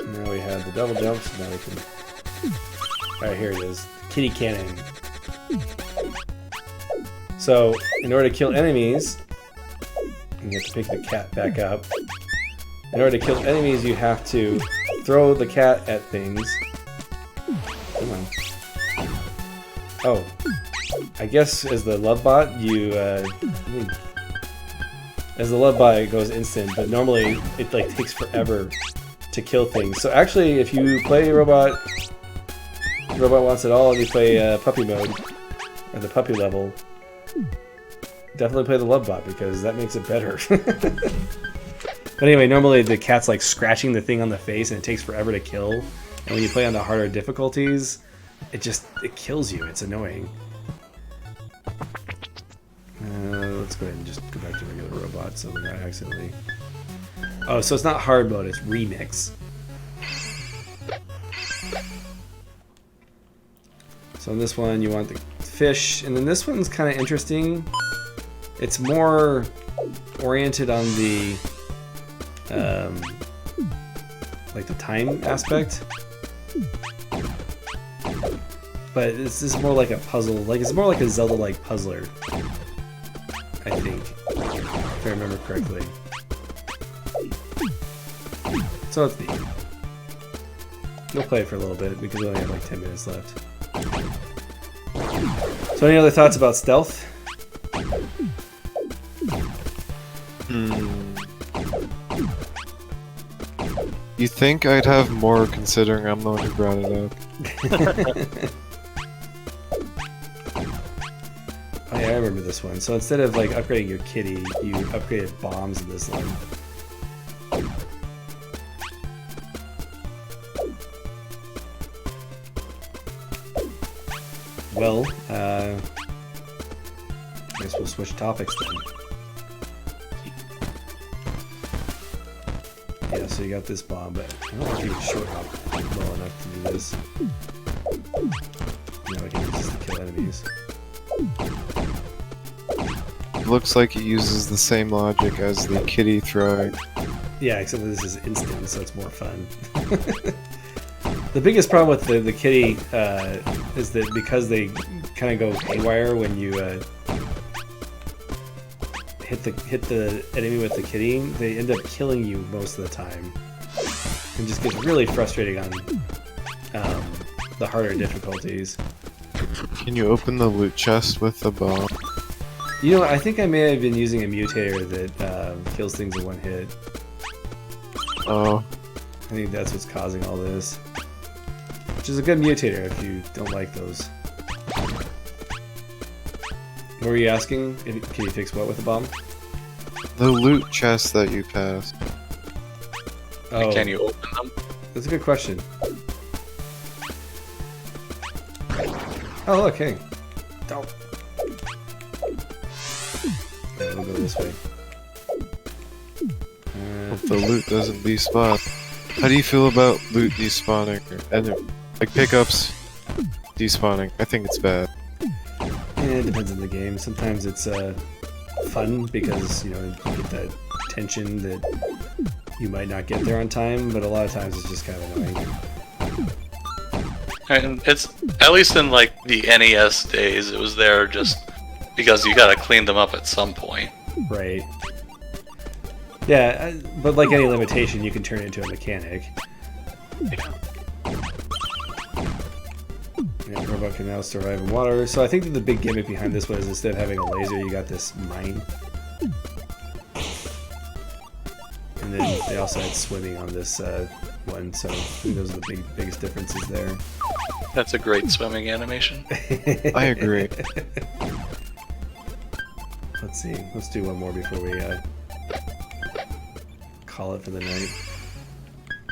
Now we have the double jumps. Now we can. Alright, here it is. Kitty cannon. So, in order to kill enemies, you have to pick the cat back up. In order to kill enemies, you have to throw the cat at things. Come on. Oh. I guess as the Lovebot, as the Lovebot, it goes instant, but normally it like takes forever to kill things. So actually, if you play Robot Wants It All and you play Puppy Mode, or the Puppy level, definitely play the Lovebot because that makes it better. But anyway, normally the cat's like scratching the thing on the face and it takes forever to kill. And when you play on the harder difficulties, it kills you. It's annoying. Let's go ahead and just go back to regular robot so we're not accidentally... Oh, so it's not hard mode, it's remix. So in this one you want the fish, and then this one's kind of interesting. It's more oriented on the like the time aspect, but this is more like a puzzle. Like it's more like a Zelda-like puzzler, I think, if I remember correctly. So it's neat. We'll play it for a little bit because we only have like 10 minutes left. So any other thoughts about stealth? You think I'd have more considering I'm the one who brought it up? Oh yeah, I remember this one. So instead of like upgrading your kitty, you upgraded bombs in this one. Well, I guess we'll switch topics then. Yeah, so you got this bomb, but I don't know if you can short hop well enough to do this. No, I can use this to kill enemies. It looks like it uses the same logic as the kitty throwing. Yeah, except that this is instant, so it's more fun. The biggest problem with the kitty is that because they kind of go haywire when you hit the enemy with the kitty, they end up killing you most of the time. It just gets really frustrating on the harder difficulties. Can you open the loot chest with the bomb? You know, I think I may have been using a mutator that kills things in one hit. Oh. I think that's what's causing all this. Which is a good mutator if you don't like those. What were you asking? Can you fix what with the bomb? The loot chest that you passed. Oh, Can you open them? that's a good question. Oh, look, hey. Don't. Yeah, we'll go this way. Hope the loot doesn't despawn. How do you feel about loot despawning? Like pickups despawning? I think it's bad. It depends on the game. Sometimes it's fun because, you know, you get that tension that you might not get there on time, but a lot of times it's just kind of annoying. And it's, at least in like the NES days, it was there just because you gotta clean them up at some point. Right. Yeah, but like any limitation, you can turn it into a mechanic. Yeah. Yeah, robot can now survive in water. So I think that the big gimmick behind this one is instead of having a laser, you got this mine. And then they also had swimming on this one, so I think those are the biggest differences there. That's a great swimming animation. I agree. Let's see. Let's do one more before we call it for the night.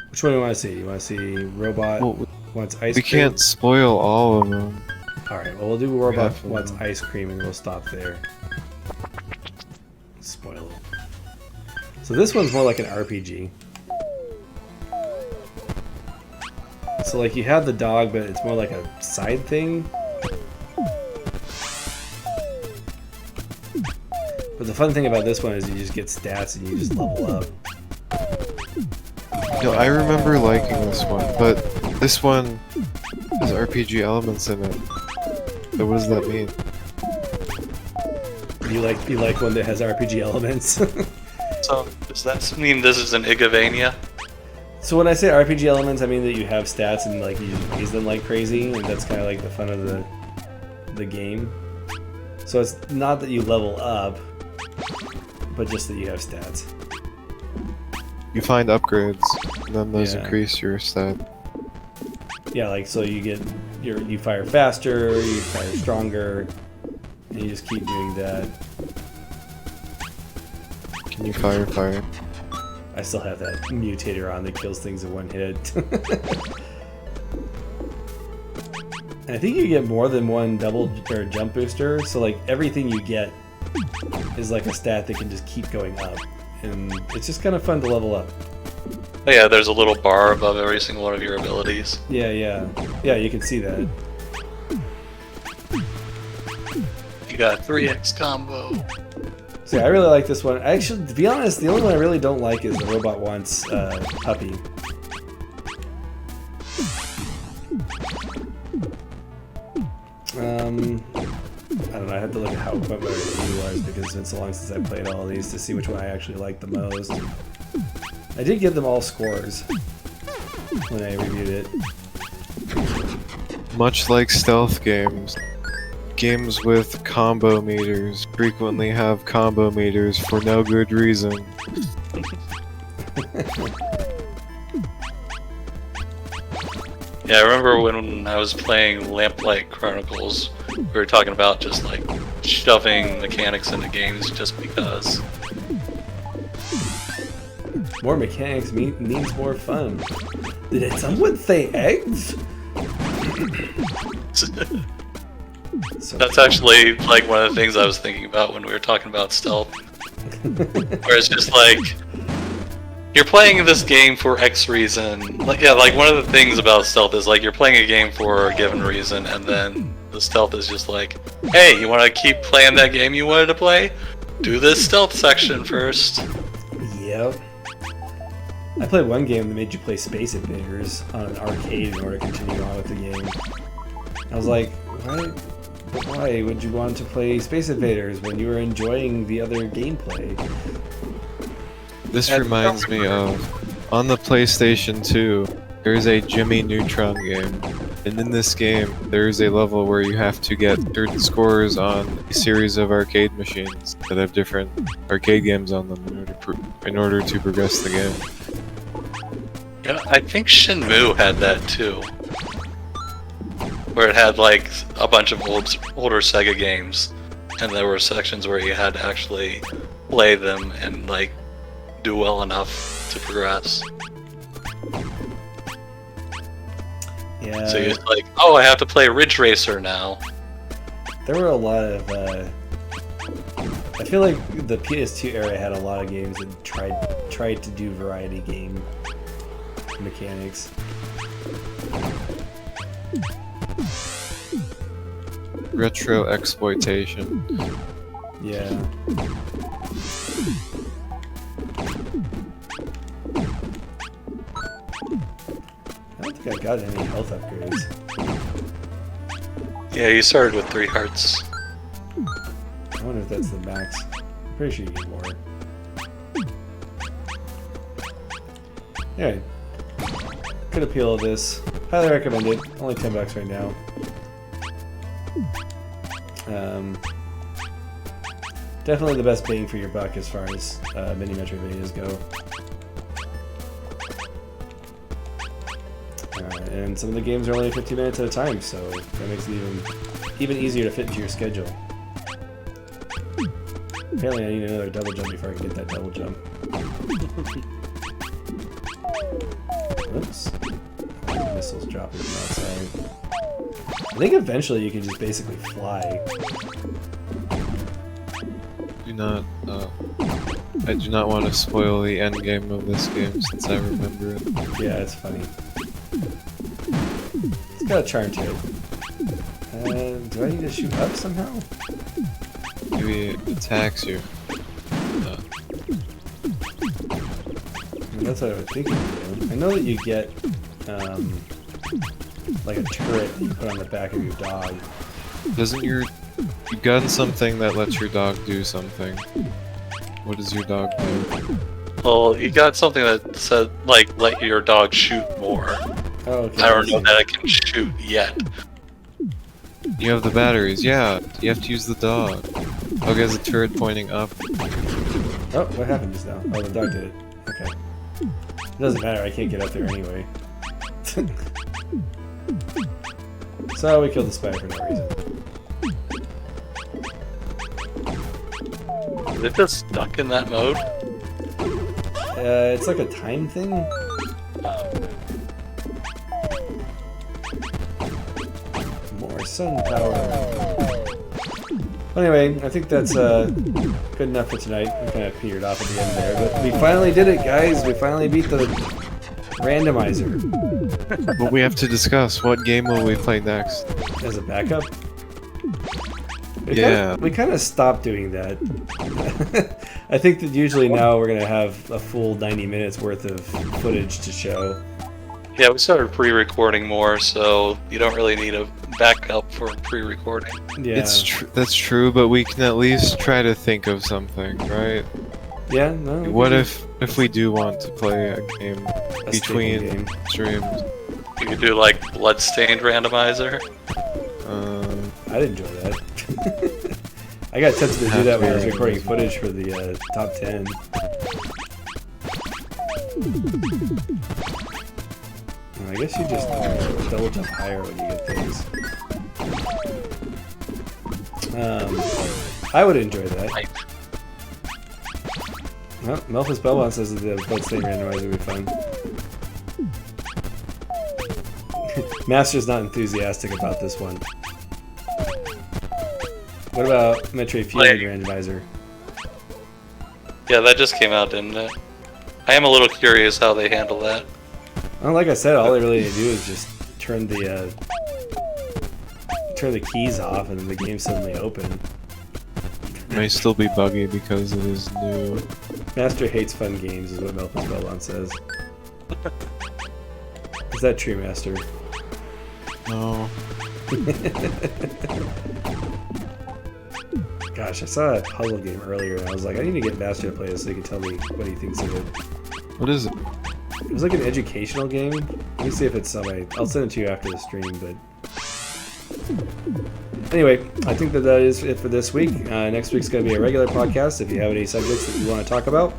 Which one do you want to see? You want to see robot Well, wants ice we cream? can't spoil all of them. Alright, well we'll do robot have to- wants ice cream and we'll stop there. Spoil it. So this one's more like an RPG. So like you have the dog, but it's more like a side thing. But the fun thing about this one is you just get stats and you just level up. No, I remember liking this one, but this one has RPG elements in it. So what does that mean? You like one that has RPG elements. So, does that mean this is an Igavania? So when I say RPG elements, I mean that you have stats and like you just raise them like crazy, and that's kind of like the fun of the game. So it's not that you level up, but just that you have stats. You find upgrades, and then those Yeah. increase your stat. Yeah, like so you fire faster, you fire stronger, and you just keep doing that. Can you fire? I still have that mutator on that kills things in one hit. And I think you get more than one double or jump booster, so like everything you get is like a stat that can just keep going up, and it's just kind of fun to level up. Oh, yeah, there's a little bar above every single one of your abilities. Yeah, you can see that. You got 3x combo. So yeah, I really like this one. Actually, to be honest, the only one I really don't like is the Robot Wants puppy. I don't know, I have to look at what my review was because it's been so long since I played all these to see which one I actually liked the most. I did give them all scores when I reviewed it. Much like stealth games, games with combo meters frequently have combo meters for no good reason. Yeah, I remember when I was playing Lamplight Chronicles, we were talking about just like shoving mechanics into games just because. More mechanics means more fun. Did someone say eggs? So That's actually like one of the things I was thinking about when we were talking about stealth. Where it's just like, you're playing this game for X reason. Like, yeah, like one of the things about stealth is like you're playing a game for a given reason, and then the stealth is just like, hey, you want to keep playing that game you wanted to play? Do this stealth section first. Yep. I played one game that made you play Space Invaders on an arcade in order to continue on with the game. I was like, why would you want to play Space Invaders when you were enjoying the other gameplay? This reminds me of, on the PlayStation 2, there's a Jimmy Neutron game, and in this game, there's a level where you have to get certain scores on a series of arcade machines that have different arcade games on them in order to progress the game. Yeah, I think Shenmue had that too. Where it had like a bunch of older Sega games, and there were sections where you had to actually play them and like do well enough to progress. Yeah. So you're like, oh, I have to play Ridge Racer now. There were a lot of, I feel like the PS2 era had a lot of games that tried to do variety game mechanics. Retro exploitation. Yeah. I don't think I got any health upgrades. Yeah, you started with 3 hearts. I wonder if that's the max. I'm pretty sure you get more. Alright. Good appeal of this. Highly recommend it. Only $10 right now. Definitely the best bang for your buck as far as mini Metroidvanias go. And some of the games are only 15 minutes at a time, so that makes it even easier to fit into your schedule. Apparently I need another double jump before I can get that double jump. Oops. Missiles dropping from outside. I think eventually you can just basically fly. I do not want to spoil the end game of this game since I remember it. Yeah, it's funny. It's got a charm to it. Do I need to shoot up somehow? Maybe it attacks you. I mean, that's what I was thinking of doing. I know that you get, like a turret that you put on the back of your dog. Doesn't you've gotten something that lets your dog do something. What does your dog do? Well, you got something that said, like, let your dog shoot more. Oh, okay. I don't know that it can shoot yet. You have the batteries, yeah. You have to use the dog. Dog has a turret pointing up. Oh, what happened just now? Oh, the dog did it. Okay. It doesn't matter, I can't get up there anyway. So we killed the spider for no reason. Is it just stuck in that mode? It's like a time thing. More sun power. Anyway, I think that's good enough for tonight. We kind of petered off at the end there, but we finally did it, guys. We finally beat the randomizer. But we have to discuss what game will we play next. As a backup. Yeah. We kind of stopped doing that. I think that usually now we're gonna have a full 90 minutes worth of footage to show. Yeah, we started pre-recording more, so you don't really need a backup for pre-recording. Yeah. That's true, but we can at least try to think of something, right? Yeah. No. What if we do want to play a game A between staple game. streams? You could do like Bloodstained Randomizer. I'd enjoy that. I got tempted to do that when I was recording footage for the top 10. I guess you just double jump higher when you get things. I would enjoy that. Well, Memphis Belmont says that the Bloodstained Randomizer would be fun. Master's not enthusiastic about this one. What about Metroid Fusion Randomizer? Yeah, that just came out, didn't it? I am a little curious how they handle that. Well, like I said, all they really need to do is just turn the keys off, and then the game's suddenly open. It may still be buggy because it is new. Master hates fun games, is what Melvin Spellon says. Is that true, Master? No. Gosh, I saw a puzzle game earlier, and I was like, I need to get Master to play this so he can tell me what he thinks of it. What is it? It was like an educational game. Let me see if it's somebody. I'll send it to you after the stream, but... Anyway, I think that is it for this week. Next week's going to be a regular podcast. If you have any subjects that you want to talk about,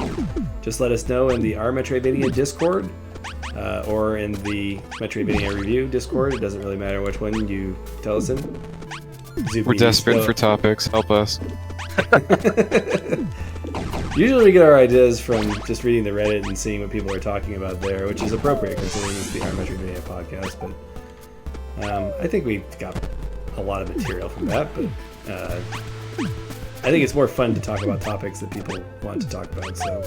just let us know in the Our Metroidvania Discord, or in the Metroidvania Review Discord. It doesn't really matter which one you tell us in. We're desperate for topics. Help us. Usually we get our ideas from just reading the Reddit and seeing what people are talking about there, which is appropriate considering it's the Our Metroidvania podcast, but I think we've got a lot of material from that, but I think it's more fun to talk about topics that people want to talk about, so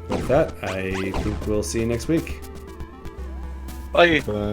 with that, I think we'll see you next week. Bye. But